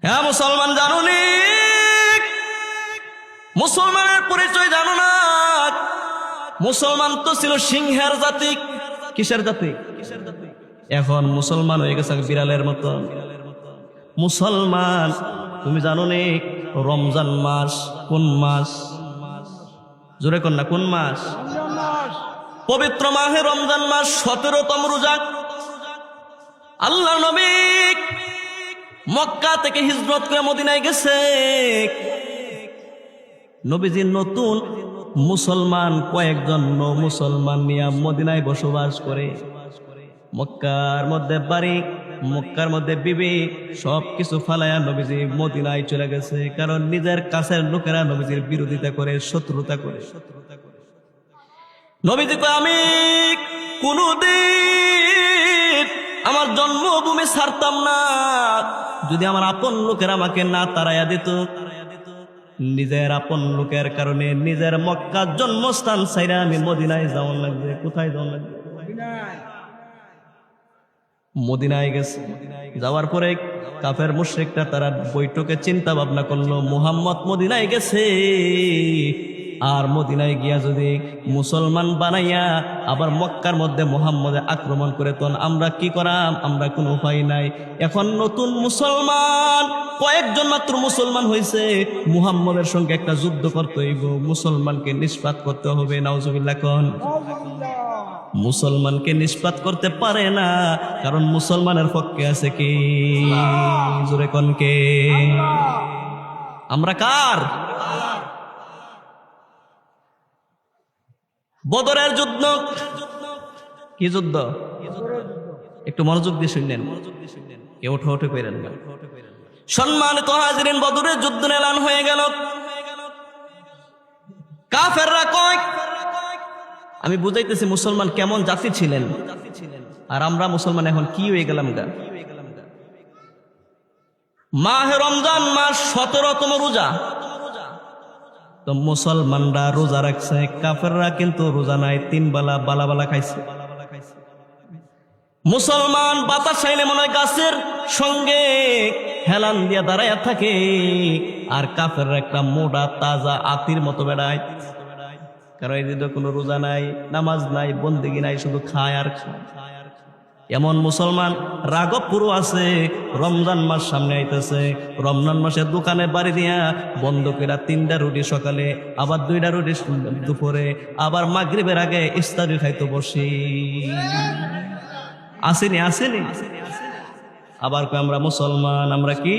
হ্যাঁ মুসলমান জানো নি, মুসলমানের পরিচয় জানো না। মুসলমান তো ছিল সিংহের জাতি। কিসের জাতি? এখন মুসলমান হয়ে গেছে বিড়ালের মতো। মুসলমান তুমি জানো নি রমজান মাস কোন মাস? জোরে কর না, কোন মাস? পবিত্র মাহে রমজান মাস 17তম রোজা। আল্লাহর নবী মক্কা থেকে হিজরত করে মদিনায় গেছে। নবীজি নতুন মুসলমান কয়েকজন মুসলমান নিয়ে মদিনায় বসবাস করে। মক্কার মধ্যে বাড়ি, মক্কার মধ্যে বিবি, সবকিছু ফালায়া নবীজি মদিনায় চলে গেছে। কারণ নিজের কাছের লোকেরা নবীজির বিরোধিতা করে, শত্রুতা করে। নবীজি কয়, আমি কোনদিন আমার জন্মভূমি ছাড়তাম না যদি আমার আপন লোকেরা আমাকে না তাড়াইয়া দিত। নিজের আপন লোকের কারণে নিজের মক্কার জন্মস্থান ছাইরা আমি মদিনায় যাওয়ার লাগবে। কোথায় যাওয়ার লাগবে? মদিনায় গেছে। যাওয়ার পরে কাফের মুশরিকরা তারা বৈঠকে চিন্তা ভাবনা করলো, মুহাম্মদ মদিনায় গেছে, আর মদিনায় গিয়া যদি মুসলমান বানাইয়া আবার মক্কার মধ্যে মুহাম্মদে আক্রমণ করে, তখন আমরা কি করাম? আমরা কোনো উপায় নাই। এখন নতুন মুসলমান কয়েকজন মাত্র মুসলমান হয়েছে, মুহাম্মদের সঙ্গে একটা যুদ্ধ করতে হইব, মুসলমানকে নিষ্পাত করতে হবে। নাউজুবিল্লাহ কোন? মুসলমানকে নিষ্পাত করতে পারে না, কারণ মুসলমানের পক্ষে আছে কি? জোরে কোন কে? আমরা কার? বদরের যুদ্ধ। কি যুদ্ধ? একটু মনোযোগ দিয়ে শুনলেন, কেউ ওঠে ওঠে কইরেন না। সম্মানিত হাজিরিন, বদরের যুদ্ধ এলান হয়ে গেল। কাফেররা কয়, আমি বুঝাইতেছি মুসলমান কেমন জাতি ছিলেন, আর আমরা মুসলমান এখন কি হয়ে গেলাম গা। মাহে রমজান মাস 17তম রোজা, তো মুসলমানরা রোজা রাখছে, কাফেররা কিন্তু রোজা নাই, 3 বেলা বালা খাইছে। মুসলমান বাতাস চাইলে মনে হয় গাছের সঙ্গে হেলান দিয়া দাঁড়াইয়া থাকে, আর কাফেররা একটা মোটা তাজা আতির মতো বেড়ায়। কারণ এই দিনে কোনো রোজা নাই, নামাজ নাই, বন্দেগি নাই, শুধু খায় আর খায়। এমন মুসলমান রাগব পুরো আছে। রমজান মাস সামনে আইতেছে, রমজান মাসে দোকানে বাড়ি দিয়া বন্ধ করে 3টা রুটি সকালে, আবার 2টা রুটি দুপুরে, আবার মাগরিবের আগে ইফতারি খাইতে বসি। আসেনি? আবার কই আমরা মুসলমান, আমরা কি?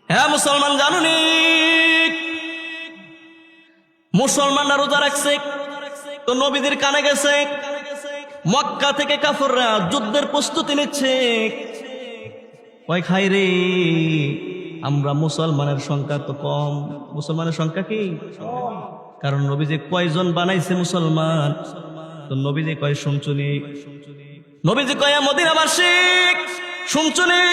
হ্যাঁ মুসলমান, জানুনি মুসলমানরা রোজা রাখছে, তো নবীদের কানে গেছে মক্কা থেকে কাফেররা যুদ্ধের প্রস্তুতি নিচ্ছে। কয় খাই রে, আমরা মুসলমানের সংখ্যা তো কম। মুসলমানের সংখ্যা কি? কারণ নবীজি কয়জন বানাইছে মুসলমান? তো নবীজি কয় শুনছুনি, নবীজি কয় মদিনাবাসী শুনছুনি,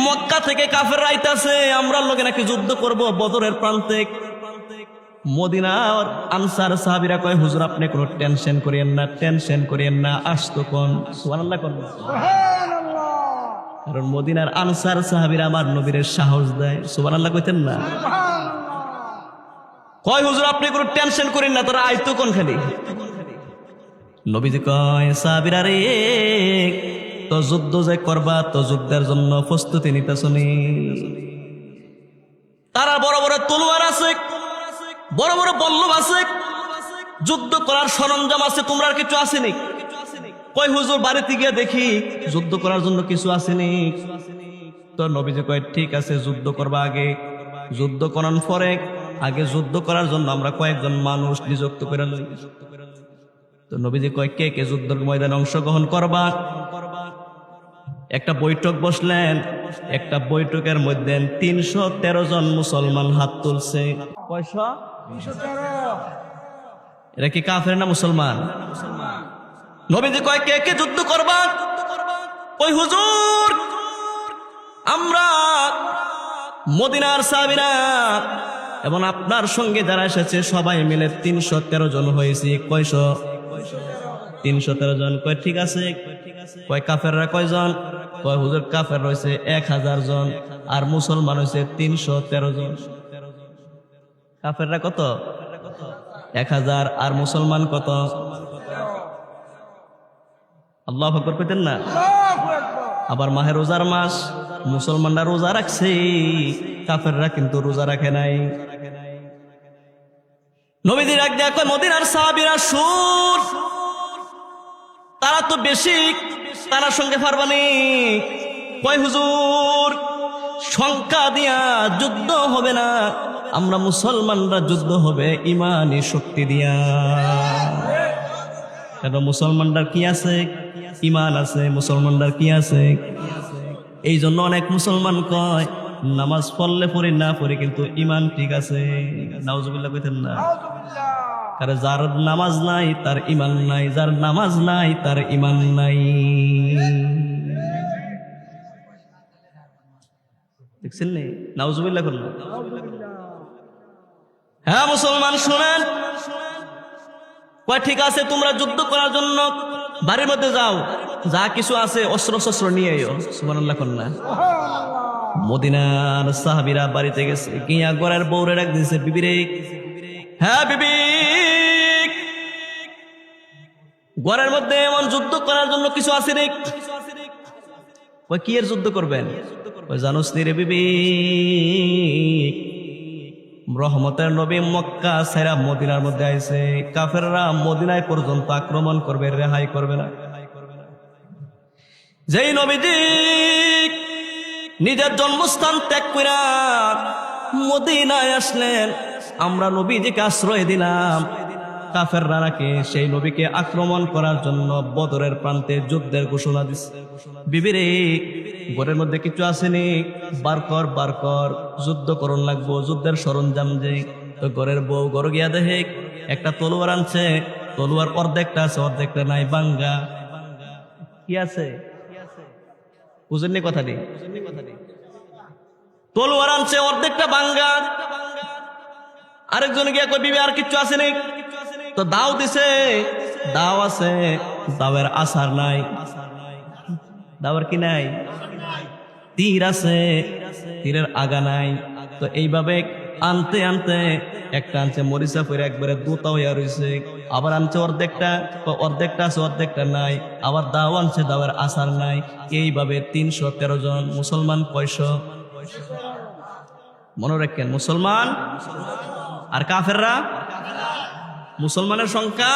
মক্কা থেকে কাফেররা আইতাছে, আমরা লোকে নাকি যুদ্ধ করব বদরের প্রান্তে। মদিনার আনসার সাহাবীরা কয়, হুজুর আপনি কোনো টেনশন করিয়েন না, আসতো কোন? সুবহানাল্লাহ কোন? কারণ মদিনার আনসার সাহাবীরা আমার নবীর সাহস দেয়। সুবহানাল্লাহ কইতেন না? কয় হুজুর আপনি কোনো টেনশন করেন না, তোরা আইতো কোন খালি? নবীজি কয়, সাহাবীরা রে, তো যুদ্ধ যে করবা, তো যুদ্ধের জন্য প্রস্তুতি নিতেছনি। তারা বড় বড় তলোয়ার আছে, বড় বড় বল্লভ আছে, যুদ্ধ করার সরঞ্জাম আছে, তোমরা আর কিছু আসেনি? কয় হুজুর বাড়িতে গিয়ে দেখি যুদ্ধ করার জন্য কিছু আসেনি। তো নবীজি কয়, ঠিক আছে, যুদ্ধ করবা, আগে যুদ্ধ করার পরে আগে যুদ্ধ করার জন্য আমরা কয়েকজন মানুষ নিযুক্ত করে লই। তো নবীজি কয়, কে কে যুদ্ধের ময়দানে অংশগ্রহণ করবা? একটা বৈঠক বসলেন, একটা বৈঠকের মধ্যে 313 জন মুসলমান হাত তুলছে। কয়শো? 313। এরা কি কাফের না মুসলমান? নবীজি কয়, কে কে যুদ্ধ করবা? ওই হুজুর আমরা মদিনার সাহাবীরা এবং আপনার সঙ্গে যারা এসেছে সবাই মিলে 313 জন হয়েছে। কয়শো? 313 জন। কয় ঠিক আছে। কয় কাফেররা কয়জন? কয় হুজুর কাফের রয়েছে 1000 জন, আর মুসলমান হয়েছে 313 জন। কাফেররা কত? 1000, আর মুসলমান কত? আল্লাহু আকবার কইতেন না? আবার মাহে রোজার মাস, মুসলমানরা রোজা রাখছে, কাফেররা কিন্তু রোজা রাখে নাই। নবীজি ডাক দেয়া কয় মদিনার সাহাবীরা সুর, তারা তো বেশি, তারা সঙ্গে পারবানি। কয় হুজুর সংখ্যা দিয়া যুদ্ধ হবে না, আমরা মুসলমানরা যুদ্ধ হবে ইমানি শক্তি দিয়া। কেন মুসলমানরা কি আছে? ইমান আছে। মুসলমানরা কি আছে? এই জন্য অনেক মুসলমান কয় নামাজ পড়লে পড়ি না পড়ি কিন্তু ইমান ঠিক আছে। নাউজুবিল্লাহ কইতেন না? আরে যার নামাজ নাই তার ইমান নাই, যার নামাজ নাই তার ইমান নাই। দেখছেন নি? নাউজুবিল্লাহ করলো। হ্যাঁ মুসলমান শুনেন, কয় ঠিক আছে তোমরা যুদ্ধ করার জন্য বাড়ির মধ্যে যাও, যা কিছু আছে অস্ত্র শস্ত্র নিয়ে এও। সুবহানাল্লাহ কন্যা। মদিনার সাহাবীরা বাড়িতে গেছে, গিয়া ঘরের বউরে ডাক দিয়েছে, বিবি রে, হ্যাঁ বিবি, ঘরের মধ্যে এমন যুদ্ধ করার জন্য কিছু আছে রে। কয় কি এর যুদ্ধ করবেন? কয় জানোস নি রে বিবি, রহমতের নবী মক্কা ছেড়ে মদিনার মধ্যে আইছে, কাফেররা মদিনায় পর্যন্ত আক্রমণ করবে, রেহাই করবে না। যেই নবীজি নিজের জন্মস্থান ত্যাগ কইরা মদিনায় আসলেন, আমরা নবীজিকে আশ্রয় দিলাম, কাফেররা নাকি সেই নবীকে আক্রমণ করার জন্য বদরের প্রান্তে যুদ্ধের ঘোষণা দিচ্ছে। বিবিরে ঘরের মধ্যে কিছু আসেনি, বার কর, যুদ্ধ করণ লাগবো, যুদ্ধের সরঞ্জাম যে। তো ঘরের বউ ঘর গিয়া দেখে একটা তলোয়ার আনছে, তলোয়ার অর্ধেকটা আছে অর্ধেকটা নাই, বাঙ্গা। কি আছে বুঝেননি কথাটি? তলোয়ার আনছে অর্ধেকটা বাঙ্গা। আরেকজন গিয়া কই বিবি আর কিচ্ছু আসেনি? তো দাও দিছে, দাও আছে, দাওয়ের আসার নাই। দাওয়ার কি নাই? তীর আছে, তীরের আগা নাই। তো এইভাবে আনতে আনতে একটা আনছে মরিচা পরে একবারে দুটা হইয়া রয়েছে, আবার আনছে অর্ধেকটা আছে অর্ধেকটা নাই, আবার দাও আনছে, দাওয়ের আসার নাই। এইভাবে 313 জন মুসলমান। কয়শো? মনে রাখেন, মুসলমান আর কাফেররা। মুসলমানের সংখ্যা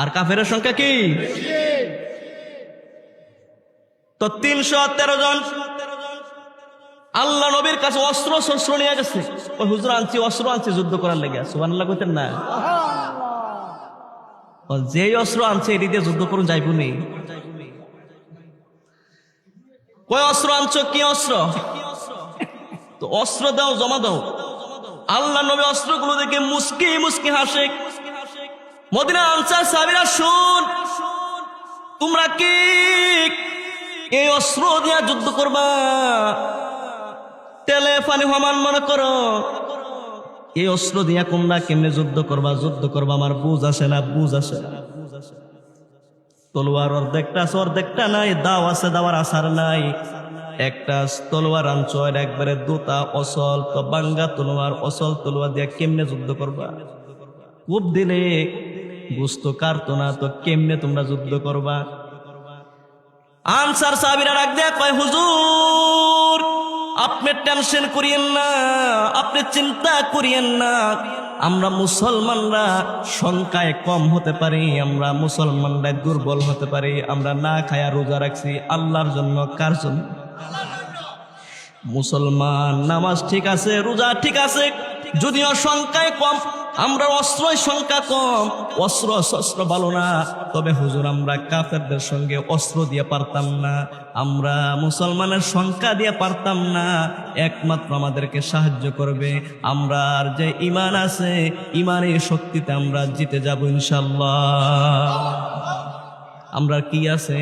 আর কাফেরের সংখ্যা কি? তো 313 জন আল্লাহ নবীর কাছে অস্ত্র শস্ত্র নিয়ে গেছে। ওই হুজুর আনছি, অস্ত্র আনছি যুদ্ধ করার লেগে। সুবহানাল্লাহ কইতেন না? যেই অস্ত্র আনছে এটি দিয়ে যুদ্ধ করুন যাইব নি? কয় অস্ত্র আনছো? কি অস্ত্র? তো অস্ত্র দাও, জমা দাও। আল্লাহ নবী অস্ত্রগুলো দেখে মুস্কি মুস্কি হাসে। মদিনা আনসার সাহাবীরা, শুন, তোমরা কি এই অস্ত্র দিয়া যুদ্ধ করবা? তেলে পানি সমান মনে করো? এই অস্ত্র দিয়া তোমরা কেমনে যুদ্ধ করবা? যুদ্ধ করবা আমার বুঝ আসে না, বুঝ আসে না। তলোয়ার অর্ধেকটা আছে অর্ধেকটা নাই, দাও আছে দাওয়ার আসার নাই। একটা তলোয়ার আনছো, একবারে দুটা অসল, তো বাঙ্গা তলোয়ার, অসল তলোয়ার দিয়া কেমনে যুদ্ধ করবা? কূপ দিলে বুঝতো কারতো না, তো কেমনে তোমরা যুদ্ধ করবা? আনসার সাহাবীরা ডাক দেয়া কয়, হুজুর আপনি টেনশন করিয়েন না, আপনি চিন্তা করিয়েন না, আমরা মুসলমানরা সংখ্যায় কম হতে পারি, আমরা মুসলমানরা দুর্বল হতে পারি, আমরা না খায়া রোজা রাখছি আল্লাহর জন্য। কার জন্য? মুসলমান। নামাজ ঠিক আছে, রোজা ঠিক আছে, যদিও সংখ্যায় কম, আমরা অস্ত্রের সংখ্যা কম, অস্ত্র শস্ত্র ভালো না, তবে হুজুর আমরা কাফেরদের সঙ্গে অস্ত্র দিয়ে পারতাম না, আমরা মুসলমানের সংখ্যা দিয়ে পারতাম না, একমাত্র আমাদেরকে সাহায্য করবে আমরা যে ঈমান আছে, ঈমানের শক্তিতে আমরা জিতে যাব ইনশাআল্লাহ। আমরা কি আছে?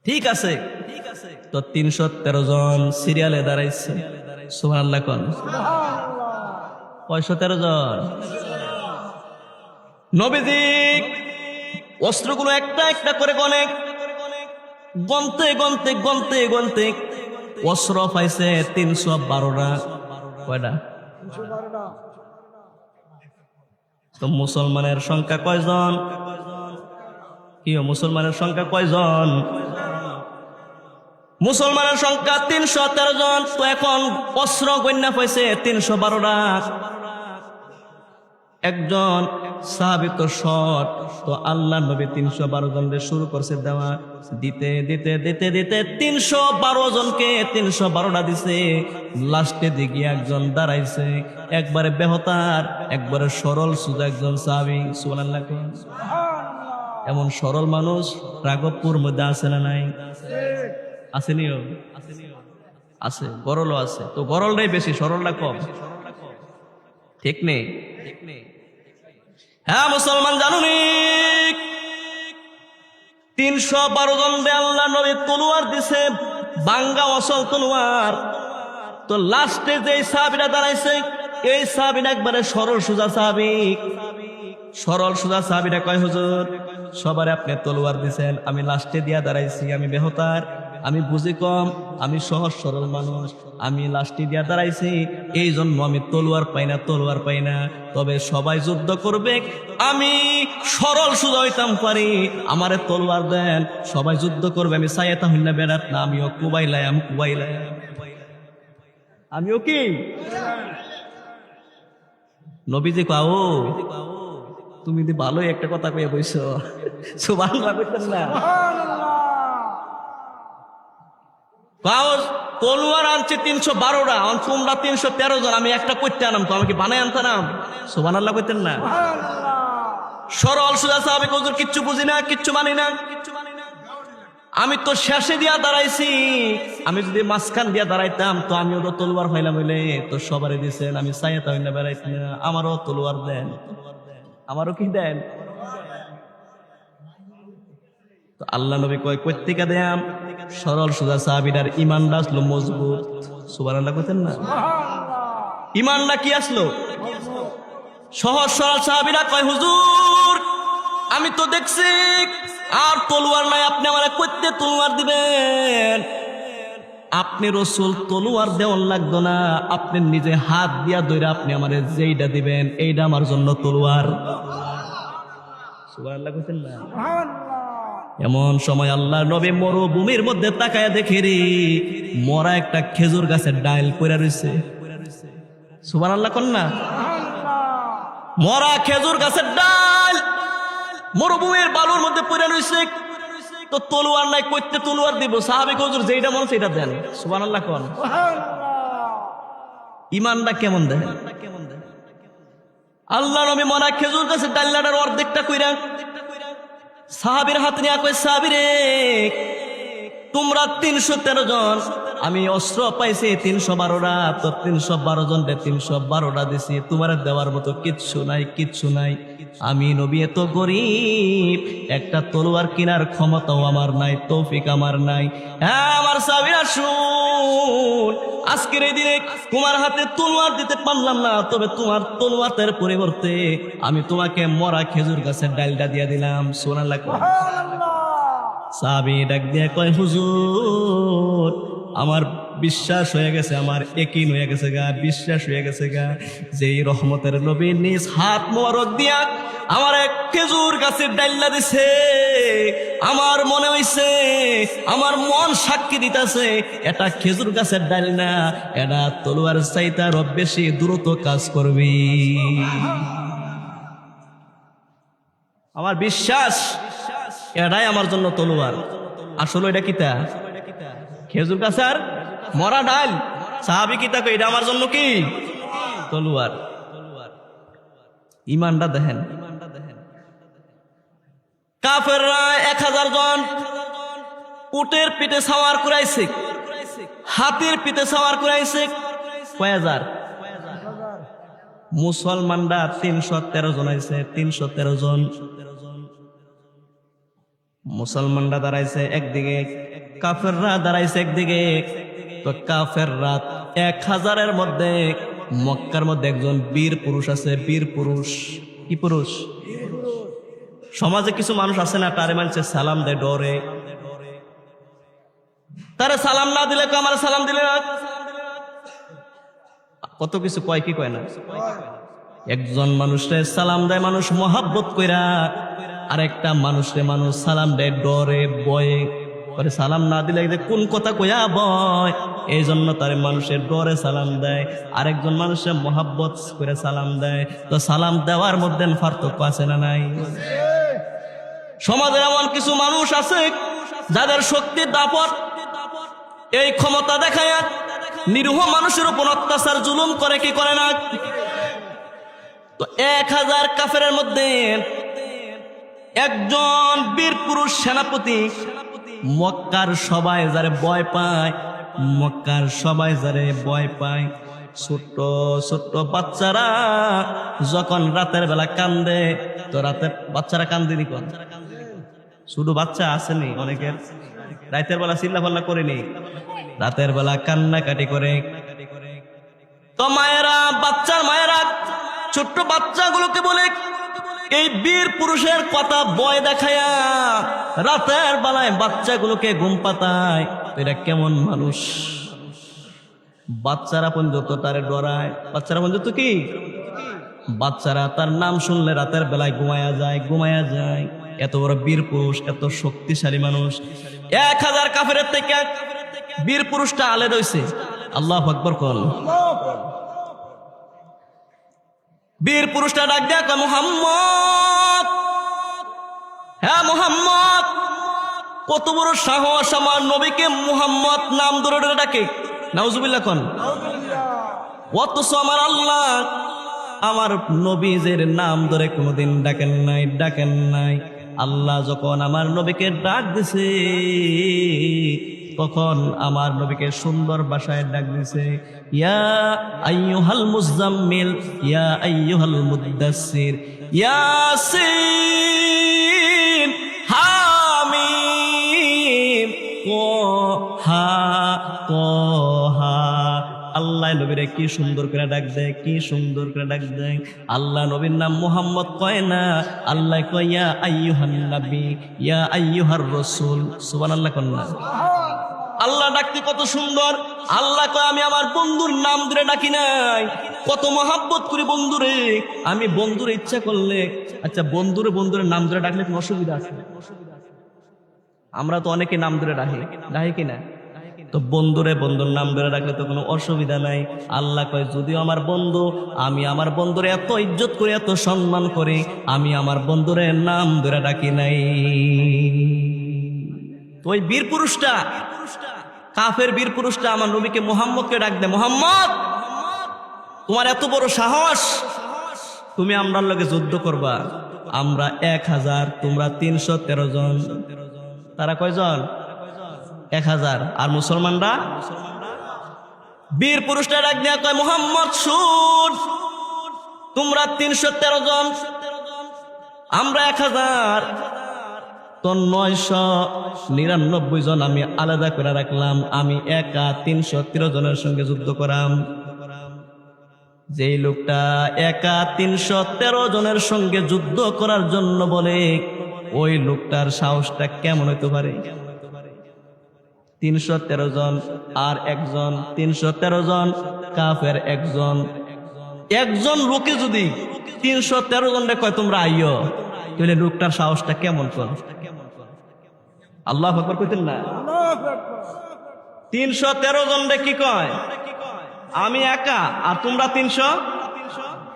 ঠিক আছে। তো 313 জন সিরিয়ালে দাঁড়াইছে। সুবহানাল্লাহ কোন? 513 জন। নবীজি অস্ত্রগুলো একটা একটা করে গনতে অস্ত্র পাইছে 312টা। কয়টা? তো মুসলমানের সংখ্যা কয়জন? কি মুসলমানের সংখ্যা কয়জন? মুসলমানের সংখ্যা 313 জন, তো এখন অস্ত্র গণ্যা হয়েছে 312টা। একজন সাহাবী তো শট, তো আল্লাহ নবী 312 জনকে শুরু করছে দেওয়া, দিতে দিতে দিতে দিতে 312 জনকে 312টা দিছে। লাস্টে দিকে একজন দাঁড়াইছে, একবারে বেহতার, একবারে সরল সুজা একজন সাহাবী। সুবহানাল্লাহ। এমন সরল মানুষ রাঘবপুর মধ্যে আছে না নাই? আসেনিও আছে, গরলও আছে। তো গরলটাই বেশি, সরলটা কম, ঠিক নেই? হ্যাঁ মুসলমান জানুনি, 312 জন আল্লাহ নবী তলোয়ার দিছে, বাঙ্গা অসল তলোয়ার। তো লাস্টে যে সাহাবীরা দাঁড়াইছে, এই সাহাবীরা একবারে সরল সুজা সাহাবী। সরল সুজা সাহাবীরা কয়, হুজুর সবারে আপনি তলোয়ার দিছেন, আমি লাস্টে দিয়া দাঁড়াইছি, আমি বেহতার, আমি বুঝি কম, আমি সহজ সরল মানুষ, আমি লাস্টে দিয়া দাঁড়াইছি, এই জন্য আমি তলোয়ার পাই না, তলোয়ার পাই না। তবে সবাই যুদ্ধ করবে, আমি সরল সুজা হইতাম পারি, আমারে তলোয়ার দেন, সবাই যুদ্ধ করবে, আমি সাইয়াতা হইনা বেড়াত না, আমিও কুবাইলাম কুবাইলাম, আমিও কি নবীজি কাও, তুমি দি ভালোই একটা কথা কয়ে বইছো। সুবহানাল্লাহ কইতেন না? কাও তলোয়ার আনছে 312টা, তোমরা 313 জন, আমি একটা কইতে আনাম, তো আমি কি বানাই আনতাম? সুবহানাল্লাহ কইতেন না? সরল সুজা সাহাবী হুজুর কিচ্ছু বুঝি না, কিচ্ছু মানি না, আমি তো শেষে দিয়া দাঁড়াইছি, আমি যদি মাঝখান দিয়া দাঁড়াইতাম তো আমিও তো তলোয়ার হইলাম, হইলে তো সবারই দিছেন, আমি সাইয়াতা হইনা বেড়াইছি না, আমারও তলোয়ার দেন, আমারও কি দেন? তো আল্লাহ নবী কয়, কইতেকা দেয়াম? সরল সুজা সাহাবীদের ঈমানটা আসলো মজবুত। সুবহানাল্লাহ কইতেন না? ঈমানটা কি আসলো? সহজ সরল সাহাবীরা কয়, হুজুর আমি তো দেখছি আর তলোয়ার নাই, আপনি আমারে কইতে তলোয়ার দিবেন? আপনি রাসূল তলোয়ার দেওয়ার লাগতো না, আপনি নিজে হাত দিয়া ধরে আপনি আমারে যেইটা দিবেন এইটা আমার জন্য তলোয়ার। সুবহানাল্লাহ কইতেন না? এমন সময় আল্লাহ নবী মরুভূমির মধ্যে তাকায় দেখে রে, মরা একটা খেজুর গাছের ডাল পড়ে রইছে। সুবহানাল্লাহ কোন না? মরা খেজুর গাছের ডাল মরুভূমির বালুর মধ্যে পড়ে রইছে। তো তলোয়ার নাই, কইতে তলোয়ার দিব? সাহাবী হুজুর যেইটা মন সেটা দেন। সুবহানাল্লাহ কোন? ঈমানটা কেমন দেখেন? আল্লাহ নবী মরা খেজুর গাছের ডালটার অর্ধেকটা কইরা সাহাবীর হাত নিয়ে কই, সাহাবী রে তোমরা 313 জন, আমি অস্ত্র পাইছি 312টা, তো 312 জনকে 312টা দিছি, তোমার দেওয়ার মতো কিচ্ছু নাই, কিচ্ছু নাই। আমি নবী এত গরিব, একটা তলোয়ার কেনার ক্ষমতাও আমার নাই, তৌফিক আমার নাই। হ্যাঁ আমার সাহাবীরা শুন, আজকের এই দিনে তোমার হাতে তলোয়ার দিতে পারলাম না, তবে তোমার তলোয়ারের পরিবর্তে আমি তোমাকে মরা খেজুর গাছের ডালটা দিয়ে দিলাম। সুবহানাল্লাহ। সাহাবী ডাক দিয়ে কয়, হুজুর আমার বিশ্বাস হয়ে গেছে, আমার ইয়াকিন হয়ে গেছে গা, বিশ্বাস হয়ে গেছে গা, যেই রহমতের নবী নিজ হাত মোবারক দিয়া আমার এক খেজুর গাছের ডাইল্লা দিছে, আমার মনে হইছে, আমার মন সাক্ষী দিতেছে এটা খেজুর গাছের ডাল না, এটা তলোয়ার চাইতে আরো বেশি দ্রুত কাজ করবি। আমার বিশ্বাস এটাই আমার জন্য তলোয়ার। আসলে এটা কিতা? খেজুর গাছের মরা ডাল। সাহাবী কিতা কই, এটা আমার জন্য কি? তলোয়ার। ঈমানটা দেখেন। কাফেররা 1000 জন উটের পিঠে সাওয়ার করাইছে, হাতির পিঠে সাওয়ার করাইছে। কয় হাজার? মুসলমানরা 313 জন আইছে, 313 জন। মুসলমানরা দাঁড়াইছে একদিকে, কাফেররা দাঁড়াইছে একদিকে। তো কাফেররা 1000-এর মধ্যে মক্কার মধ্যে একজন বীর পুরুষ আছে, বীর পুরুষ। কি পুরুষ? সমাজে কিছু মানুষ আছে না, তারে মানুষে সালাম দেয় ডরে, তারে সালাম না দিলে আমার সালাম দিলে না, কত কিছু কয়, কি কয় না। একজন মানুষে সালাম দেয় মানুষ মহাব্বত কইরা, আরেকটা মানুষে মানুষ সালাম দেয় ডরে, ভয়ে। পরে সালাম না দিলে যে কোন কথা কইয়া বয়, এই জন্য তার মানুষের ডরে সালাম দেয়, আরেকজন মানুষের মোহাব্বত করে সালাম দেয়। তো সালাম দেওয়ার মধ্যে পার্থক্য আছে না নাই? সমাজে এমন কিছু মানুষ আছে যাদের শক্তির দাপট, এই ক্ষমতা দেখায় নিরীহ মানুষের উপর অত্যাচার জুলুম করে কি করে না? তো 1000 কাফেরের মধ্যে একজন বীর পুরুষ সেনাপতি, মক্কার সবাই যারে ভয় পায়, মক্কার সবাই যারে ভয় পায়, ছোট্ট ছোট্ট বাচ্চারা যখন রাতের বেলা কান্দে, তো রাতের বাচ্চারা কান্দিনি কোন? শুধু বাচ্চা আসেনি, অনেকের রাতের বেলা চিল্লা পাল্লা করেনি, রাতের বেলা কান্নাকাটি করে। তো মায়েরা, বাচ্চার মায়েরা ছোট্ট বাচ্চাগুলোকে বলে, এই বীর পুরুষের কথা ভয় দেখায়া রাতের বেলায় বাচ্চাগুলোকে ঘুম পাতায়, এটা কেমন মানুষ? বাচ্চারা পর্যন্ত তারে ডরায়, বাচ্চারা পর্যন্ত কি, বাচ্চারা তার নাম শুনলে রাতের বেলায় ঘুমায়া যায়। এত বড় বীর পুরুষ, এত শক্তিশালী মানুষ, 1000 কাফেরের থেকে বীর পুরুষটা আলাদা হইছে। আল্লাহু আকবার কল। বীর পুরুষটা ডাক দেয়া কয়, মুহাম্মদ, হ্যাঁ মুহাম্মদ। কত বড় সাহস আমার নবীকে মুহাম্মদ নাম ধরে ডাকে, নাউজুবিল্লাহ কোন। অথচ আমার আল্লাহ আমার নবীজের নাম ধরে কোনোদিন ডাকেন নাই। আল্লাহ যখন আমার নবীকে ডাক দিছে, তখন আমার নবীকে সুন্দর ভাষায় ডাক দিছে, ইয়া আইয়ুহাল মুজাম্মিল, ইয়া আইয়ুহাল মুদ্দাসসির, ইয়াসিন হামিম তোহা। আল্লাহ নবীরে কি সুন্দর করে ডাক দেয়, কি সুন্দর করে ডাক দেয়। আল্লাহ নবীর নাম মুহাম্মদ কয় না, আল্লাহ কয় ইয়া আইয়ুহান নবী, ইয়া আইয়ুহার রাসূল। সুবহানাল্লাহ কন্না। আল্লাহ ডাকতে কত সুন্দর। আল্লাহ কয় আমি আমার বন্ধুর নাম ধরে ডাকি নাই, কত মহাব্বত করি বন্ধুরে। আমি বন্ধুরে ইচ্ছা করলে, আচ্ছা বন্ধুরে নাম ধরে ডাকলে কোনো অসুবিধা আছে? আমরা তো অনেকে নাম ধরে ডাকি কিনা? তো বন্ধুর নাম ধরে রাখলে তো কোনো অসুবিধা নাই। আল্লাহ কয় যদিও আমার বন্ধু, আমি আমার বন্ধুরে এত ইজ্জত করি, এত সম্মান করি, আমি আমার বন্ধুরে নাম ধরে ডাকি নাই। তো ওই বীর পুরুষটা, কাফের বীর পুরুষটা আমার নবীকে মুহাম্মদকে ডাক দেয়, মুহাম্মদ তোমার এত বড় সাহস, তুমি আমরার লগে যুদ্ধ করবা। আমরা 1000, তোমরা 313 জন। তারা কয়জন? 1000। আর মুসলমানরা? বীর পুরুষটা ডাক দিয়া কয়, মুহাম্মদ শুন, তোমরা 313 জন, আমরা 1000, তো 999 জন আমি আলাদা করে রাখলাম। আমি একা 313 জনের সঙ্গে যুদ্ধ করাম। যেই লোকটা একা 313 জনের সঙ্গে যুদ্ধ করার জন্য বলে, ওই লোকটার সাহসটা কেমন হইতে পারে? 313 জন আর একজন, 313 জন কাফের একজন লোকে যদি 313 জনরে কয় তোমরা আইয়ো, তাহলে লোকটার সাহসটা কেমন কোন? আল্লাহু আকবার কইতেন না? 313 জনরে কি কয়? আমি একা আর তোমরা 300।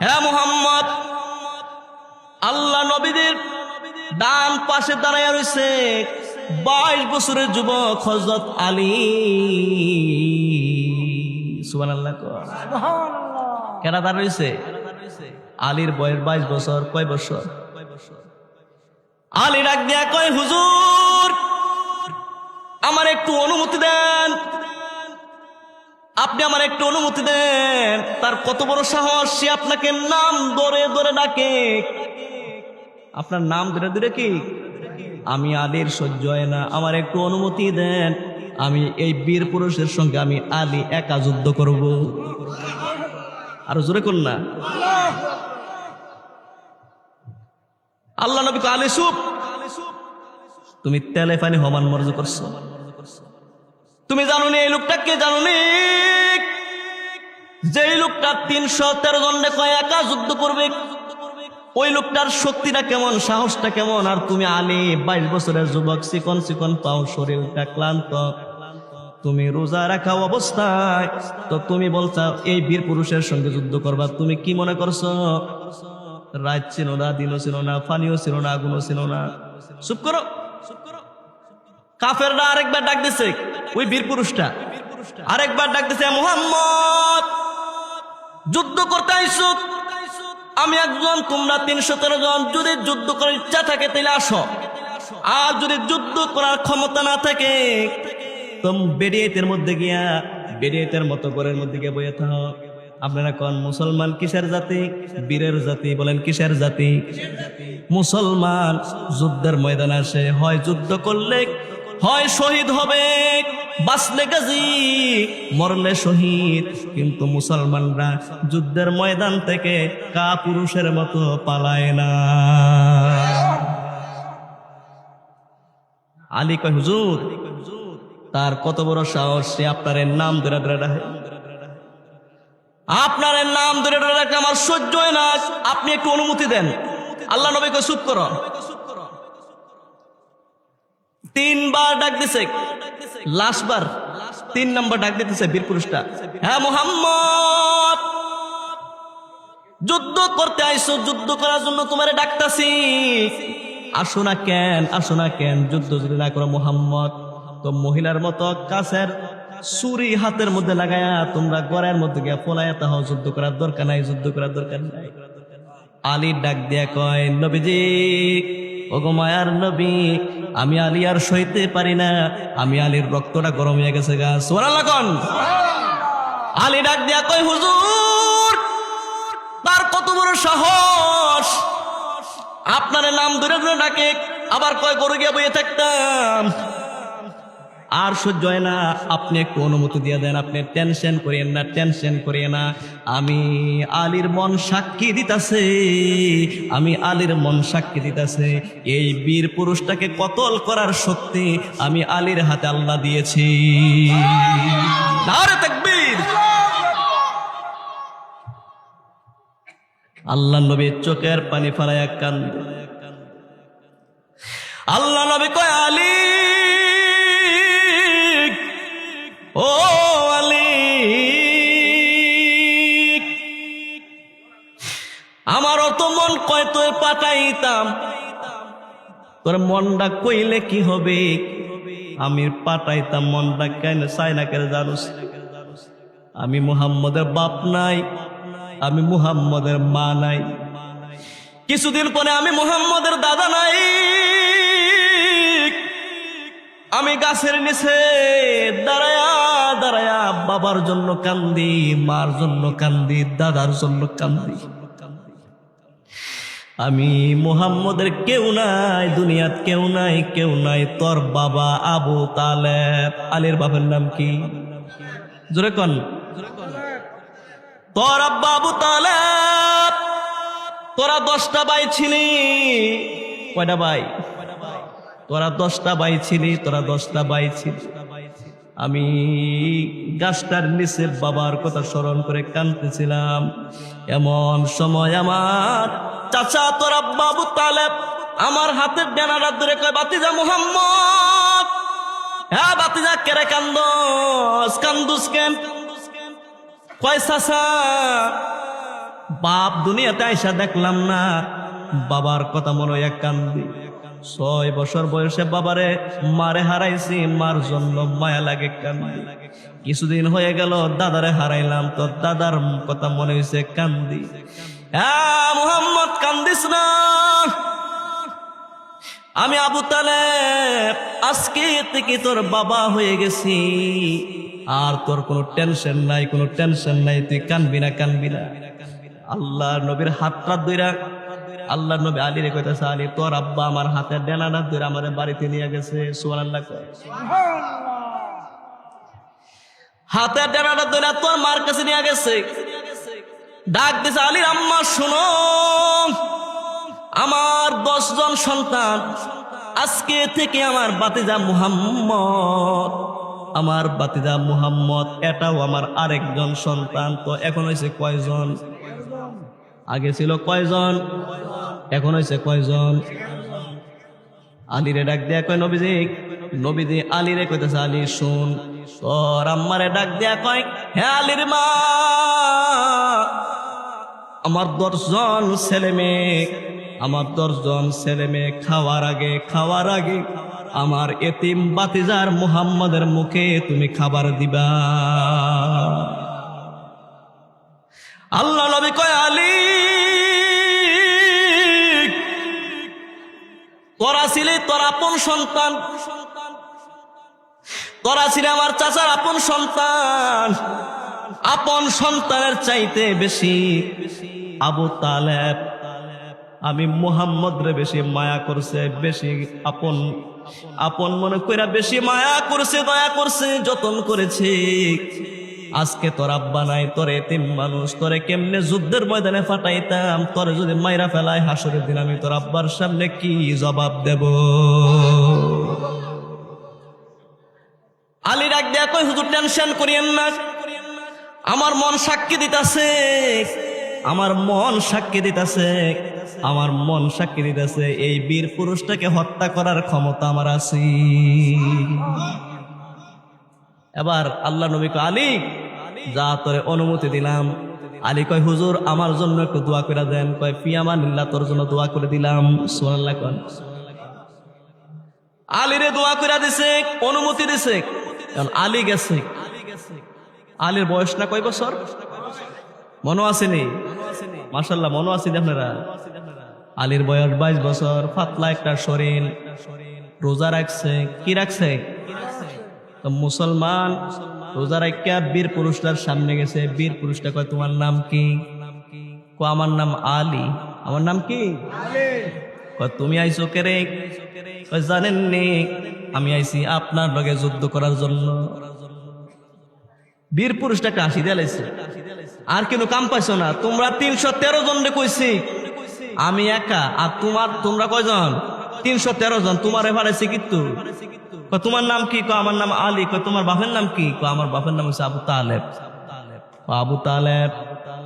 হ্যাঁ মুহাম্মদ। আল্লাহ নবীদের ডান পাশে দাঁড়ায় রয়েছে 22 বছরের যুবক হযরত আলী। সুবহানাল্লাহ। কেন দাঁড়াইছে? আলীর বয়স 22 বছর। কয় বছর? আলী ডাক দিয়া কয়, হুজুর আমার একটু অনুমতি দেন, আপনি আমার একটু অনুমতি দেন। তার কত বড় সাহস, সে আপনাকে নাম ধরে ধরে ডাকে। আপনার নাম ধরে ধরে কি? আমি আলীর সহ্য হয় না, আমার একটু অনুমতি দেন, আমি এই বীর পুরুষের সঙ্গে আমি আলী একা যুদ্ধ করব। আর জোরে কোন না। আল্লাহ নবী কয়, আলী চুপ, তুমি তেলে পানি সমান মর্জ করছো। তুমি জানো নি এই লোকটা কে? জানো নি যেই লোকটা 313 জনে কয় একা যুদ্ধ করবে, ওই লোকটার শক্তিটা কেমন, সাহসটা কেমন, আর তুমি আলী 22 বছরের যুবক, চিকন চিকন পাও, শরীরটা ক্লান্ত, তুমি রোজা রাখা অবস্থায় তো তুমি বলছো এই বীর পুরুষের সঙ্গে যুদ্ধ করবা। তুমি কি মনে করছো রাত ছিল না, দিনও ছিল না, পানিও ছিল না, আগুনও ছিল না? চুপ করো। কাফেররা আরেকবার ডাক দিছে, ওই বীর পুরুষটা আরেকবার ডাক দিছে, মুহাম্মদ যুদ্ধ করতে আইছো, আমি একজন, তোমরা 317 জন, যদি যুদ্ধ করার ইচ্ছা থাকে তাহলে আসো, আর যদি যুদ্ধ করার ক্ষমতা না থাকে তুমি বেরিয়েতের মধ্যে গিয়া বেরিয়েতের মতো ঘরের মধ্যে গিয়ে বইয়ে থাকো। আপনারা কোন মুসলমান কিসের জাতি? বীরের জাতি। বলেন কিসের জাতি? মুসলমান যুদ্ধের ময়দানে আসে, হয় যুদ্ধ করলে হয় শহীদ হবে, বাঁচলে গাজী, মরলে শহীদ। কিন্তু মুসলমানরা যুদ্ধের ময়দান থেকে কাপুরুষের মতো পালায় না। আলী কয়, হুজুর তার কত বড় সাহস, সে আপনার নাম ধরে ধরে ডাকে, আপনার নাম ধরে ধরে ডাকে, আমার সহ্য হয় না, আপনি একটু অনুমতি দেন। আল্লাহ নবী কয়, চুপ করো। 3 বার ডাক দিছে, লাস্ট বার 3 নম্বর ডাক দিতেছে বীর পুরুষটা, হ্যাঁ মুহাম্মদ যুদ্ধ করতে আইছো, যুদ্ধ করার জন্য তোমারে ডাকতাছি, আসো না কেন, আসো না কেন? যুদ্ধ যদি না করো মুহাম্মদ, তো মহিলার মতো কাছের ছুরি হাতের মধ্যে লাগায়া তোমরা ঘরের মধ্যে গিয়া পলায়া তাহ, যুদ্ধ করার দরকার নাই, যুদ্ধ করার দরকার নাই। আলী ডাক দিয়া কয়, নবীজি, ওগো মায়ার নবী, আমি আলী আর সইতে পারি না, আমি আলীর রক্তটা গরম হয়ে গেছে গা। সুবহানাল্লাহ কোন। আলী ডাক দিয়া কয়, হুজুর তার কত বড় সাহস, আপনার নাম ধরে ধরে ডাকে, আবার কয় গরু গিয়া বইয়ে থাকতাম, আর সহ্য হয় না, আপনি একটু অনুমতি দিয়ে দেন, আপনি টেনশন করিয়েন না, টেনশন করিয়ে না, আমি আলীর মন সাক্ষী দিতাছে, আমি আলীর মন সাক্ষী দিতাছে, এই বীর পুরুষটাকে কতল করার শক্তি আমি আলীর হাতে আল্লাহ দিয়েছি। নারে তাকবীর। আল্লাহ নবী চোখের পানি ফেলায়া কান্দে। আল্লাহ নবী কয়, আলী, ও আলী, আমারও তো মন কয় তোর পাঠাইতাম, তোর মনটা কইলে কি হবে, আমি পাঠাইতাম, মনটা কেন চাই না কেন জানুস? আমি মুহাম্মদের বাপ নাই, আমি মুহাম্মদের মা নাই, কিছুদিন পরে আমি মুহাম্মদের দাদা নাই, আমি গাছের নিচে দাঁড়ায়া দাঁড়ায়া বাবার জন্য কান্দি, মার জন্য কান্দি, দাদার জন্য কান্দি, আমি মুহাম্মদের কেউ নাই, দুনিয়াত কেউ নাই, কেউ নাই। তোর বাবা আবু তালেব, আলীর বাবার নাম কি? জোরে কন। তোর আব্বা আবু তালেব, তোরা 10টা ভাই ছিলি। কয়টা ভাই? তোরা 10টা ভাই ছিলি, তোরা 10টা ভাই ছিলি। আমি গাছটার নিচে বাবার কথা স্মরণ করে কাঁদতেছিলাম, এমন সময় আমার চাচা তোর আব্বা আবু তালেব আমার হাতের ডানাটা ধরে কয়, বাতিজা মুহাম্মদ, হ্যাঁ বাতিজা, কেরে কান্দস, কান্দুস কেন? কয় চাচা, বাপ দুনিয়াতে আইসা দেখলাম না, বাবার কথা মনে হয় কান্দি। 6 বছর বয়সে বাবারে মারে হারাইছি, মার জন্য মায়া লাগে কান্দি। কিছুদিন হয়ে গেল দাদারে হারাইলাম, তো দাদার কথা মনে হয়েছে কান্দি। হ্যাঁ মুহাম্মদ কান্দিস না, আমি আবু তালেব আজকে থেকে তোর বাবা হয়ে গেছি, আর তোর কোনো টেনশন নাই, কোনো টেনশন নাই, তুই কানবি না, কানবি না। আল্লাহ নবীর হাতটা ধইরা আল্লাহ নবী আলীরে কইতাছে, আলী তোর আব্বা আমার হাতের ডানাটা ধরে আমার বাড়িতে নিয়ে গেছে। সুবহানাল্লাহ কয়। হাতের ডানাটা ধরে তোর মার কাছে নিয়ে গেছে। ডাক দিছে, আলীর আম্মা শোনো, আমার 10 জন সন্তান, আজকে থেকে আমার বাতিজা মুহাম্মদ, আমার বাতিজা মুহাম্মদ, এটাও আমার আরেকজন সন্তান। তো এখন হয়েছে কয়জন? আগে ছিল কয়জন? এখন হয়েছে কয়জন? আলীরে ডাক দেয়া কয় নবীজি, নবীজি আলীরে কইতেছে আলী শুন, তোর আম্মারে ডাক দেয়া কয় হে আলীর মা, আমার 10 জন ছেলে মেয়ে, আমার 10 জন ছেলে মেয়ে খাওয়ার আগে আমার এতিম বাতিজার মুহাম্মাদের মুখে তুমি খাবার দিবা। আল্লাহ নবী কয় আলী, তোরা ছিলি তোর আপন সন্তান, তোরা ছিলি আমার চাচার আপন সন্তান, আপন সন্তানের চাইতে বেশি আবু তালেব আমি মুহাম্মদ রে বেশি মায়া করছে, বেশি আপন আপন মনে কইরা বেশি মায়া করছে, দয়া করছে, যতন করেছে। আজকে তোর আব্বা নাই, তোর এতিম মানুষ, তোরে কেমনে যুদ্ধের ময়দানে ফাটাইতাম, তোরে যদি মাইরা ফেলায় হাসরের দিন আমি তোর আব্বার সামনে কি জবাব দেব? আলী ডাক দেয়া কই হুজুর টেনশন করিয়েন না, আমার মন সাক্ষী দিতেছে, আমার মন সাক্ষী দিতেছে, আমার মন সাক্ষী দিতেছে এই বীর পুরুষটাকে হত্যা করার ক্ষমতা আমার আছে। এবার আল্লাহ নবী কয় আলী যা তোরে অনুমতি দিলাম। আলী কয় হুজুর আমার জন্য একটু দোয়া করে দেন। কয় ফিয়ামানিল্লাহ, তোর জন্য দোয়া করে দিলাম। সুবহানাল্লাহ কোন। আলীরে দোয়া করে দিছে, অনুমতি দিছে। কারণ আলী গেছে, আলীর বয়স না কয় বছর মনে আসেনি? মাশাআল্লাহ মনে আসেনি আপনারা? আলীর বয়স 22 বছর, পাতলা একটা শরীর, রোজা রাখছে। কি রাখছে? তো মুসলমান রোজা রাখিয়া বীর পুরুষটার সামনে গেছে। বীর পুরুষটা কয় তোমার নাম কি? কয় আমার নাম আলী। আমার নাম কি? কয় তুমি আইছো কে রে? কয় জানেন নি আমি আইছি আপনার লগে যুদ্ধ করার জন্য। বীর পুরুষটাকে হাসি দিয়েছে, আর কিন্তু কাম পাইছো না, তোমরা 313 জন রে কইছি, আমি একা, আর তোমরা কয়জন? 313 জন। তোমার এবারেছি কিন্তু তোমার নাম কি? আমার নাম আলী। তোমার বাপের নাম কি? আমার বাপের নাম হচ্ছে আবু তালেব। আবু তালেব,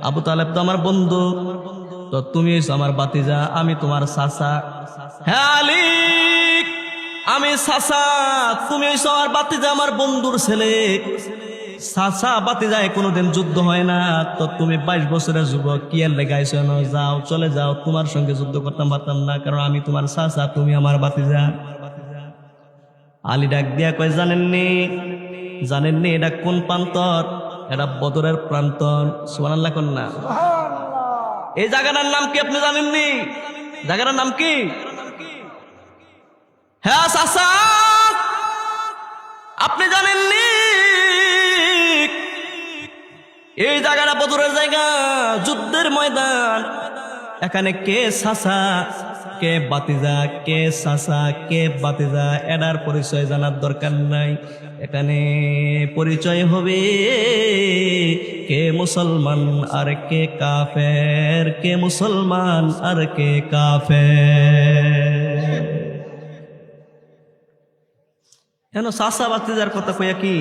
আবু তালেব তো আমার বন্ধু, তো তুমি হইছো আমার বাতিজা, আমি তোমার চাচা। হ্যাঁ আলী, আমি চাচা, তুমি হইছো আমার বাতিজা, আমার বন্ধুর ছেলে। চাচা বাতিজায় কোনোদিন যুদ্ধ হয় না, তো তুমি 22 বছরের যুবক, কি এর লেগে আইছো? যাও, চলে যাও, তোমার সঙ্গে যুদ্ধ করতাম পারতাম না, কারণ আমি তোমার চাচা, তুমি আমার বাতিজা। আলী ডাক দিয়া কয় জানেননি এটা কোন প্রান্তর? এটা বদরের প্রান্তর। সুবহানাল্লাহ কোন না? এই জায়গাটার নাম কি আপনি জানেননি? জায়গাটার নাম কি? হ্যাঁ চাচা, আপনি জানেননি? এই জায়গাটা বদরের জায়গা, যুদ্ধের ময়দান। এখানে কে চাচা, কে বাতিজা, কে চাচা, কে বাতিজা, এটার পরিচয় জানার দরকার নাই। এখানে পরিচয় হবে কে মুসলমান আর কে কাফের, কে মুসলমান আর কে কাফের। কেন চাচা বাতিজার কথা কইয়া কি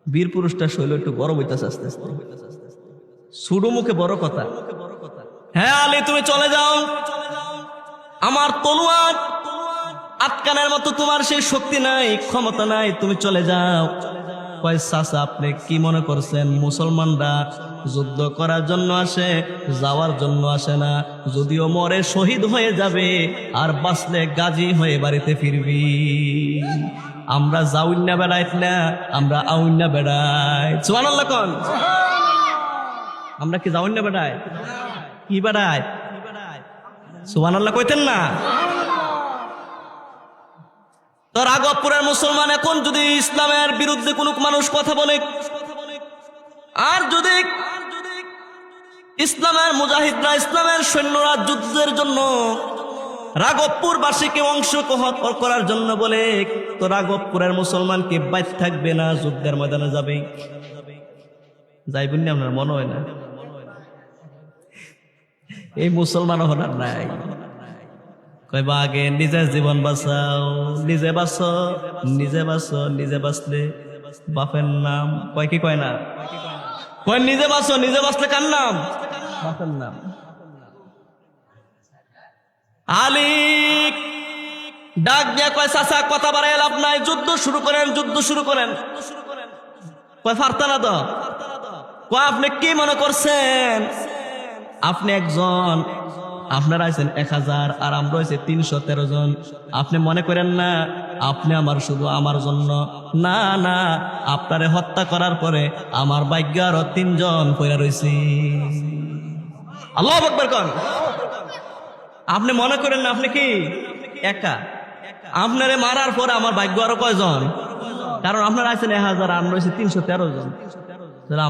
বীর পুরুষটা শৈল একটু বড় বইতেছে, আস্তে আস্তে সুডো মুখে বড় কথা। হ্যাঁ আলী তুমি চলে যাও, আমার তলোয়ার আটকানোর মতো তোমার সেই শক্তি নাই, ক্ষমতা নাই, তুমি চলে যাও। কয় চাচা আপনি কি মনে করছেন মুসলমানরা যুদ্ধ করার জন্য আসে, যাওয়ার জন্য আসে না? যদিও মরে শহীদ হয়ে যাবে, আর বাঁচলে গাজী হয়ে বাড়িতে ফিরবি। আমরা যাউন্না বেড়াইত না, আমরা আউন্না বেড়াই। সুবহানাল্লাহ কোন। আমরা কি যাউন্না বেড়াই? কি বেড়াই? সুবহানাল্লাহ কইতেন না? তো রাঘবপুরের মুসলমান এখন যদি ইসলামের বিরুদ্ধে কোনো মানুষ কথা বলে, আর যদি ইসলামের মুজাহিদরা, ইসলামের সৈন্যরা যুদ্ধের জন্য রাঘবপুরবাসীকে অংশগ্রহণ করার জন্য বলে, তো রাঘবপুরের মুসলমান কি বাইর থাকবে না? যুদ্ধের ময়দানে যাবে। যাইবেন না? আপনার মনে হয় না? এই মুসলমান হনার নাই। কইবা আগে নিজের জীবন বাঁচাও, নিজে বাঁচো, নিজে বাঁচো, নিজে বাঁচলে বাপের নাম। কয় কি কয় না? কয় নিজে বাঁচো, নিজে বাঁচলে কার নাম? বাপের নাম। আলী ডাক দিয়া কয়, চাচা কথা বাড়ায় লাভ নাই, যুদ্ধ শুরু করেন, যুদ্ধ শুরু করেন। কয় পারতা না তো। কয় আপনি কি মনে করছেন আপনি একজন, আপনারা আছেন 1000 আর আমরা হয়েছে 313 জন, আপনি মনে করেন না আপনি আমার শুধু আমার জন্য? না না, আপনারে হত্যা করার পরে আমার ভাগ্য আরো 3 জন পয়রা রয়েছে। আল্লাহু আকবার কোন। আপনি মনে করেন না আপনি কি একা? আপনারে মারার পরে আমার ভাগ্য আরো কয়জন? কারণ আপনারা আছেন 1000, আমরা রয়েছে 313 জন,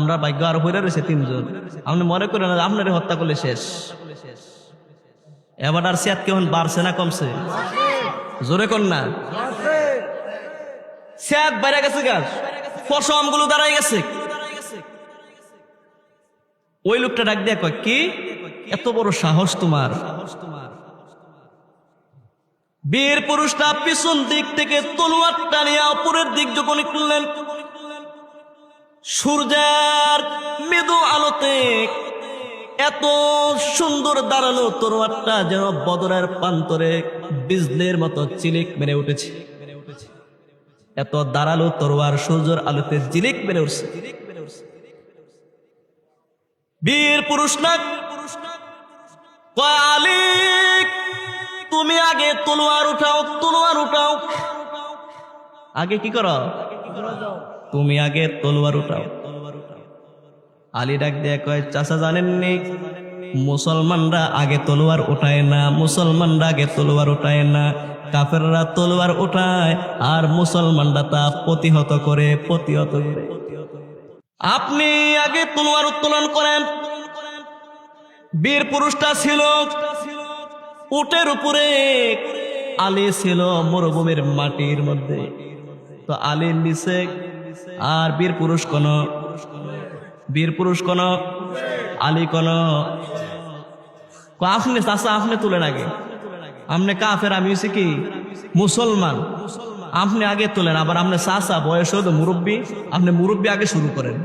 আমরা ভাগ্য আরো পয়রা রয়েছে 3 জন। আপনি মনে করেন না আপনারে হত্যা করলে শেষ? এবার আর সিয়াত কেমন বাড়ছে না কমছে? জোরে কোন না। সিয়াত বাইরে গেছে, গাছ পশম গুলো দাঁড়াই গেছে। ওই লোকটা ডাক দিয়ে কয়, কি এত বড় সাহস তোমার? বীর পুরুষটা পিছন দিক থেকে তলোয়ারটা নিয়ে উপরের দিক যখন তুললেন, সূর্যের মৃদু আলোতে এত সুন্দর দাঁড়ানো তরোয়ারটা যেন বদরের প্রান্তরে বিজলির মতো চিলিক মেরে উঠেছে। এত দাঁড়ালো তরোয়ার সূর্যের আলোতে জিলিক মেরে উঠছে। বীর পুরুষ না কয়, আলী তুমি আগে তলোয়ার উঠাও, তলোয়ার উঠাও। আগে কি করো? তুমি আগে তলোয়ার উঠাও। আলী ডাক দিয়ে কয়, চাচা জানেননি মুসলমানরা আগে তলোয়ার উঠায় না, মুসলমানরা আগে তলোয়ার উঠায় না, কাফেররা তলোয়ার উঠায় আর মুসলমানরা তা প্রতিহত করে, প্রতিহত করে। আপনি আগে তলোয়ার উত্তোলন করেন। বীর পুরুষটা ছিল উটের উপরে, আলী ছিল মরুভূমির মাটির মধ্যে। তো আলীর নিচে আর বীর পুরুষ কোন, বীর পুরুষ কোন, আলী কোন। আপনি চাচা আপনি তুলেন আগে, আপনি কাফের, আমি হচ্ছে কি মুসলমান, আপনি আগে তোলেন। আবার আপনি চাচা বয়স হতো মুরব্বী, আপনি মুরব্বী আগে শুরু করেন।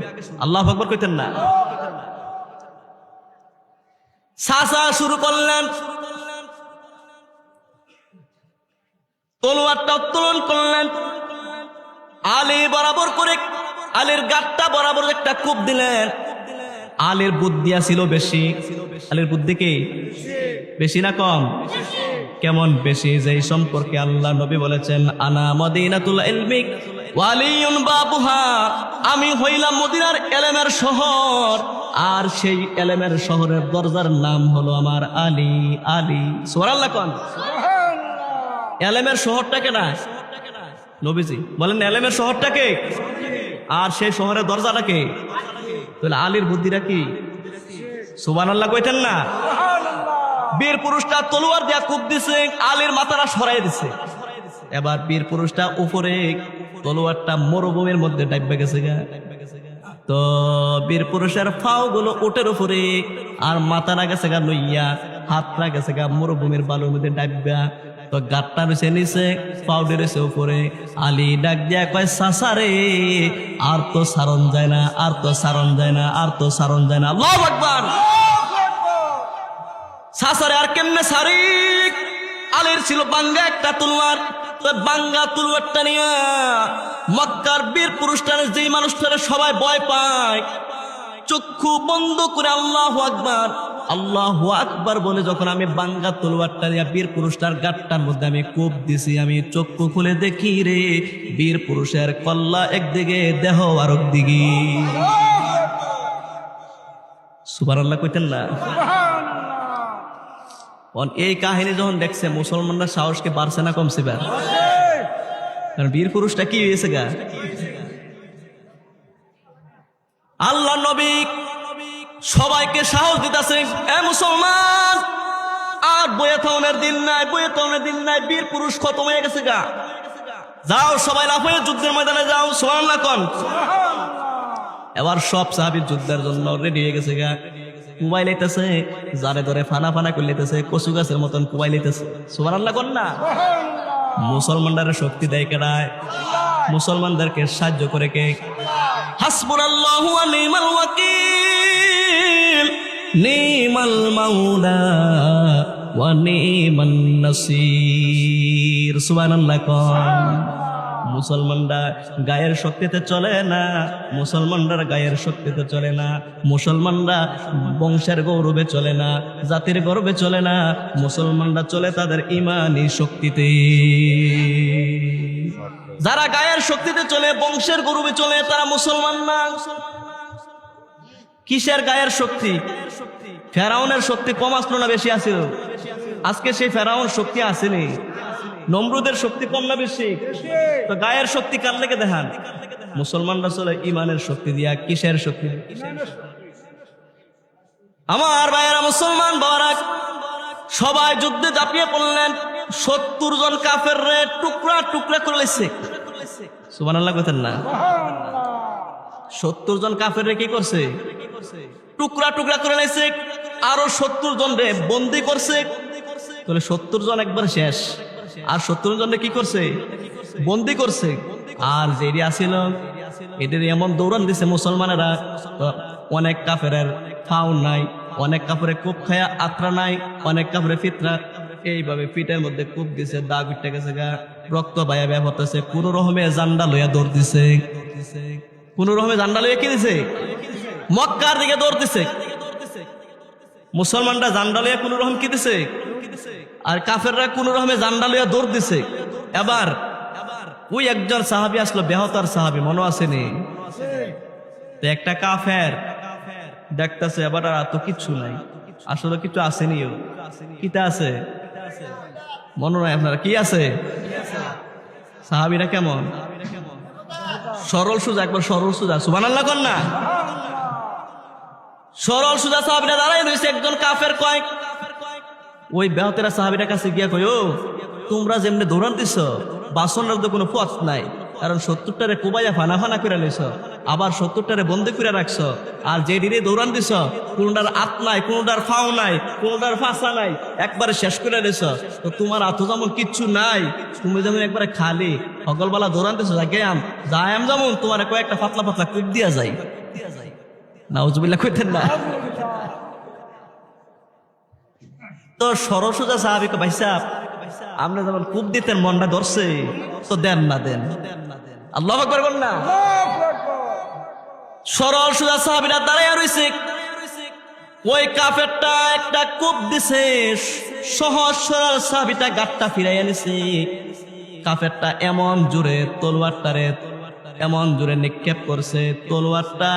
আল্লাহু আকবার কইতেন না। চাচা শুরু করলেন, তলোয়ারটা উত্তোলন করলেন। আলী বরাবর করে, আলীর গাঁটটা বরাবর একটা কূপ দিলেন। আলীর বুদ্ধি ছিল বেশি। আলীর বুদ্ধি কি বেশি না কম? কেমন বেশি? যে সম্পর্কে আল্লাহ নবী বলেছেন, আনা মদিনাতুল ইলমি ওয়ালিউন বাবুহা, আমি হইলাম মদিনার এলেমের শহর, আর সেই এলেমের শহরের দরজার নাম হলো আমার আলী। আলী সুবহানাল্লাহ কোন। এলেমের শহরটাকে না নবীজি বলেন, এলেমের শহরটাকে, আর সেই শহরের দরজাটাকে। তাহলে আলীর বুদ্ধিটা কি? সুবহানাল্লাহ কইতেন না। বীর পুরুষটা তলোয়ার দিয়া কূপ দিছে, আলীর মাথাটা সরাই দিছে। এবার বীর পুরুষটা উপরে, তলোয়ারটা মরুভূমির মধ্যে ডাইবা গেছে গা। তো বীর পুরুষের ফাও গুলো উটের উপরে, আর মাথাটা গেছে গা লইয়া, হাতটা গেছে গা মরুভূমির বালুর মধ্যে ডাইবা। তো গাটটা রয়েছে নিচে, পাউডার রয়েছে উপরে। আলী ডাক দিয়া কয়, চাচা রে আর তো সারণ যায় না, আর তো সারণ যায় না, আর তো সারণ যায় না। আল্লাহু আকবার। চাচা রে আর কেমনে সারি? আলীর ছিল বাঙ্গা একটা তলোয়ার। বাঙ্গা তলোয়ারটা নিয়ে মক্কার বীর পুরুষটারে, যেই মানুষটারে সবাই ভয় পায়, চক্ষু বন্ধ করে আল্লাহু আকবার, আল্লাহু আকবার বলে যখন আমি বাঙ্গা তলোয়ারটা দিয়া বীর পুরুষটার গাঁটটার মধ্যে আমি কোপ দিছি, আমি চক্ষু খুলে দেখি রে বীর পুরুষের কল্লা একদিকে, দেহ আরেক দিকে। সুবহানাল্লাহ কইতেন না। এই কাহিনী যখন দেখছে মুসলমানরা সাহসকে বাড়ছে না কমছে? কারণ বীর পুরুষটা কি হয়েছে গা। আল্লাহ নবী সবাইকে সাহস দিতেছে, এ মুসলমান আর বয়ে থাউনের দিন নাই, বয়ে থাউনের দিন নাই, বীর পুরুষ খতম হয়ে গেছে গা, যাও সবাই লাফিয়ে যুদ্ধের ময়দানে যাও। সুবহানাল্লাহ কোন। এবার সব সাহাবী যুদ্ধের জন্য রেডি হয়ে গেছে গা। কুবাই লাইতেছে, যারে ধরে ফানা ফানা করে লাইতেছে, কচু গাছের মতন কুবাই লাইতেছে। সুবহানাল্লাহ কোন না। মুসলমানদের শক্তি দেয় কেডায়? মুসলমানদেরকে সাহায্য করে কে? হাসবুনাল্লাহু ওয়া নি'মাল ওয়াকিল, নি'মাল মাওলা ওয়া নি'মান নাসির। সুবহানাল্লাহ। মুসলমানরা গায়ের শক্তিতে চলে না, মুসলমানরা গায়ের শক্তিতে চলে না, মুসলমানরা বংশের গৌরবে চলে না, জাতির গৌরবে চলে না, মুসলমানরা চলে তাদের ঈমানি শক্তিতে। যারা গায়ের শক্তিতে চলে, বংশের গৌরবে চলে, তারা মুসলমান না। কিসের গায়ের শক্তি? ফেরাউনের শক্তি কম আসলো না বেশি আছিল? আজকে সেই ফেরাউন শক্তি আসেনি। নমরুদের শক্তি কম না বেশি? তো গায়ের শক্তি কার লেগে দেখান? মুসলমানরা চলে ইমানের শক্তি দিয়া। কিসের শক্তি? আমার ভাইয়েরা, মুসলমান বাবারা, সবাই যুদ্ধে ঝাঁপিয়ে পড়লেন। 70 জন কাফের রে টুকরা টুকরা করে লেছে। সুবহানাল্লাহ কইতেন না? 70 জন কাফের রে কি করছে? টুকরা টুকরা করে লেছে। আরো 70 জন রে বন্দি করছে। তাহলে 70 জন একবার শেষ। আর 70 জনকে কি করছে? বন্দি করছে। আর যেটি আসিল এদের এমন দৌড়ান দিছে মুসলমানেরা, অনেক কাফেরের ফাউ নাই, অনেক কাফের কূপ খায়া আত্রা নাই, অনেক কাফের ফিতরা এইভাবে পিঠের মধ্যে কূপ দিছে, দাগ উঠে গেছে, গা রক্ত বাইয়া ব্যাপ হতেছে। কোন রকমে জান্ডা লইয়া দৌড় দিছে। কোন রকমে জান্ডা লইয়া কি দিছে? মক্কার দিকে দৌড় দিছে। মুসলমানরা জান্ডা লইয়া কোন রকম কি দিছে, আর কাফেররা কোন রকমে জান্ডা লইয়া দৌড় দিছে। এবার ওই একজন সাহাবী আসলো, বেহতার সাহাবী, মনে আসেনি? একটা কাফের দেখতেছে এবার আর তো কিচ্ছু নাই, আসলে কিছু আসেনি। কিতা আছে মনে নাই আপনারা? কি আছে? সাহাবীরা কেমন? সরল সুজা, একবার সরল সুজা। সুবহানাল্লাহ কর না? সরল সুজা সাহাবীরা দাঁড়াই রয়েছে। একজন কাফের কয়, ওই বেহতেরা সাহাবীর কাছে গিয়া কই, ও তোমরা যেমনি দৌড়ান দিছ, বাসনের তো কোনো পথ নাই, কারণ 70টারে কুবাইয়া ফানা ফানা করে লইছ, আবার 70টারে বন্দি করে রাখছ, আর যে ডিরে দৌড়ান দিছ কোনটার আত নাই, কোনটার ফাও নাই, কোনটার ফাঁসা নাই, একবারে শেষ করে দিছ। তো তোমার আতো যেমন কিচ্ছু নাই, তুমি যেমন একবারে খালি সকলবেলা দৌড়ান দিছ, যাইয়াম যেমন তোমার কয়েকটা পাতলা পাতলা কূপ দিয়া যায়। নাউজুবিল্লাহ কইতেন না? তো সরসুজা সাহাবীকে, ভাই সাহেব আপনি যেমন কূপ দিতেন মনটা ধরছে, তো দেন না দেন। আল্লাহু আকবার বল না? সরল সুজা সাহাবীরা দাঁড়াইয়া রইছে। ওই কাফেরটা একটা কূপ দিছে, সহজ সরল সাহাবীটা গাটটা ফিরাইয়া নিছে। কাফেরটা এমন জোরে তলোয়ারটারে এমন জোরে নিক্ষেপ করছে, তলোয়ারটা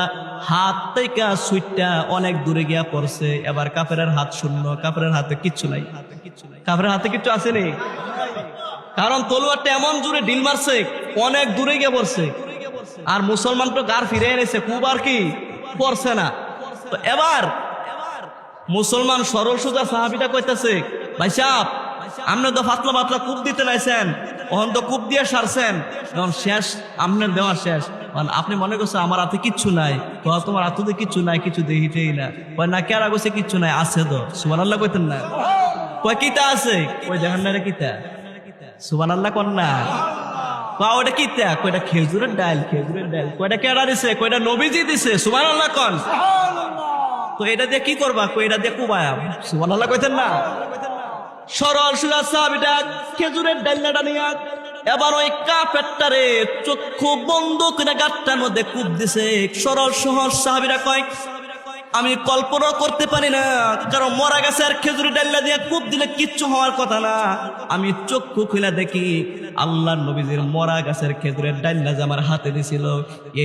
হাত থেকে সুইটটা অনেক দূরে গিয়া পড়ছে। এবার কাফেরের হাত শূন্য, কাফেরের হাতে কিচ্ছু নাই। কাফেরের হাতে কিচ্ছু আসেনি, কারণ তলোয়ারটা এমন জোরে ঢিল মারছে, অনেক দূরে গিয়ে পড়ছে। আর মুসলমান তো গার ফিরে এনেছে, খুব আর কি পড়ছে না। তো এবার মুসলমান সরল সোজা সাহাবীটা কইতাছে, ভাই সাহেব আপনি তো পাতলা পাতলা কূপ দিতে নাইছেন, ওখান তো কূপ দিয়ে সারছেন, এখন শেষ, আপনার দেওয়া শেষ। আপনি মনে করছেন আমার হাতে কিচ্ছু নাই, তো তোমার হাতে কিচ্ছু নাই, কিছু দেখিতেই না। না কেরা কইছে কিচ্ছু নাই, আছে তো। সুবহানাল্লাহ কইতেন না? কয় কিতা আছে? কই দেখেন না রে কিতা? সুবহানাল্লাহ কর না? ওটা কিতা? কয়টা খেজুরের ডাল, খেজুরের ডাল। কয়টা কেরা দিছে? কয়টা নবীজি দিছে। সুবহানাল্লাহ কন? তো এটা দিয়ে কি করবা? কই এটা দিয়ে কুবায়াম। সুবহানাল্লাহ কইতেন না? সরল সুজা সাহাবীটা খেজুরের ডালটা নিয়া এবার ওই কাফেরটারে চক্ষু বন্ধ করে গাটটার মধ্যে কূপ দিছে। সরল সহজ সাহাবীরা কয়, আমি কল্পনা করতে পারি না, কারণ মরা গেছে আর খেজুরের ডাল্লা দিয়ে কূপ দিলে কিচ্ছু হওয়ার কথা না। আমি চক্ষু খুলে দেখি আল্লাহর নবীজির মরা গাছের খেজুরের ডাল্লা যে আমার হাতে দিছিল,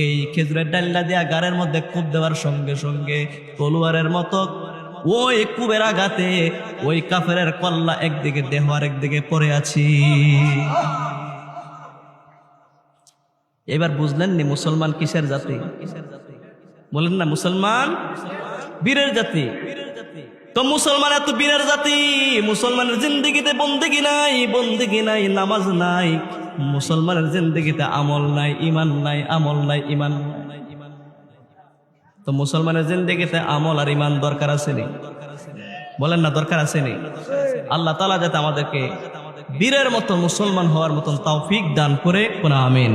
এই খেজুরের ডাল্লা দিয়া গাড়ের মধ্যে কূপ দেওয়ার সঙ্গে সঙ্গে তলোয়ারের মতো ওই কূপের আঘাতে ওই কাফেরের কল্লা একদিকে দেহ আর একদিকে পড়ে আছি। এবার বুঝলেন নি মুসলমান কিসের জাতি? বলেন না, মুসলমান বীরের জাতি। তো মুসলমান এত বীরের জাতি, মুসলমানের জিন্দেগিতে বন্দেগি নাই, বন্দেগি নাই, নামাজ নাই, মুসলমানের জিন্দেগিতে আমল নাই, ইমান নাই, আমল নাই, ইমান নাই। তো মুসলমানের জিন্দেগিতে আমল আর ইমান দরকার আছে নি? বলেন না, দরকার আছে নি? আল্লাহ তাআলা যাতে আমাদেরকে বীরের মতো মুসলমান হওয়ার মতন তৌফিক দান করে, কোন আমিন।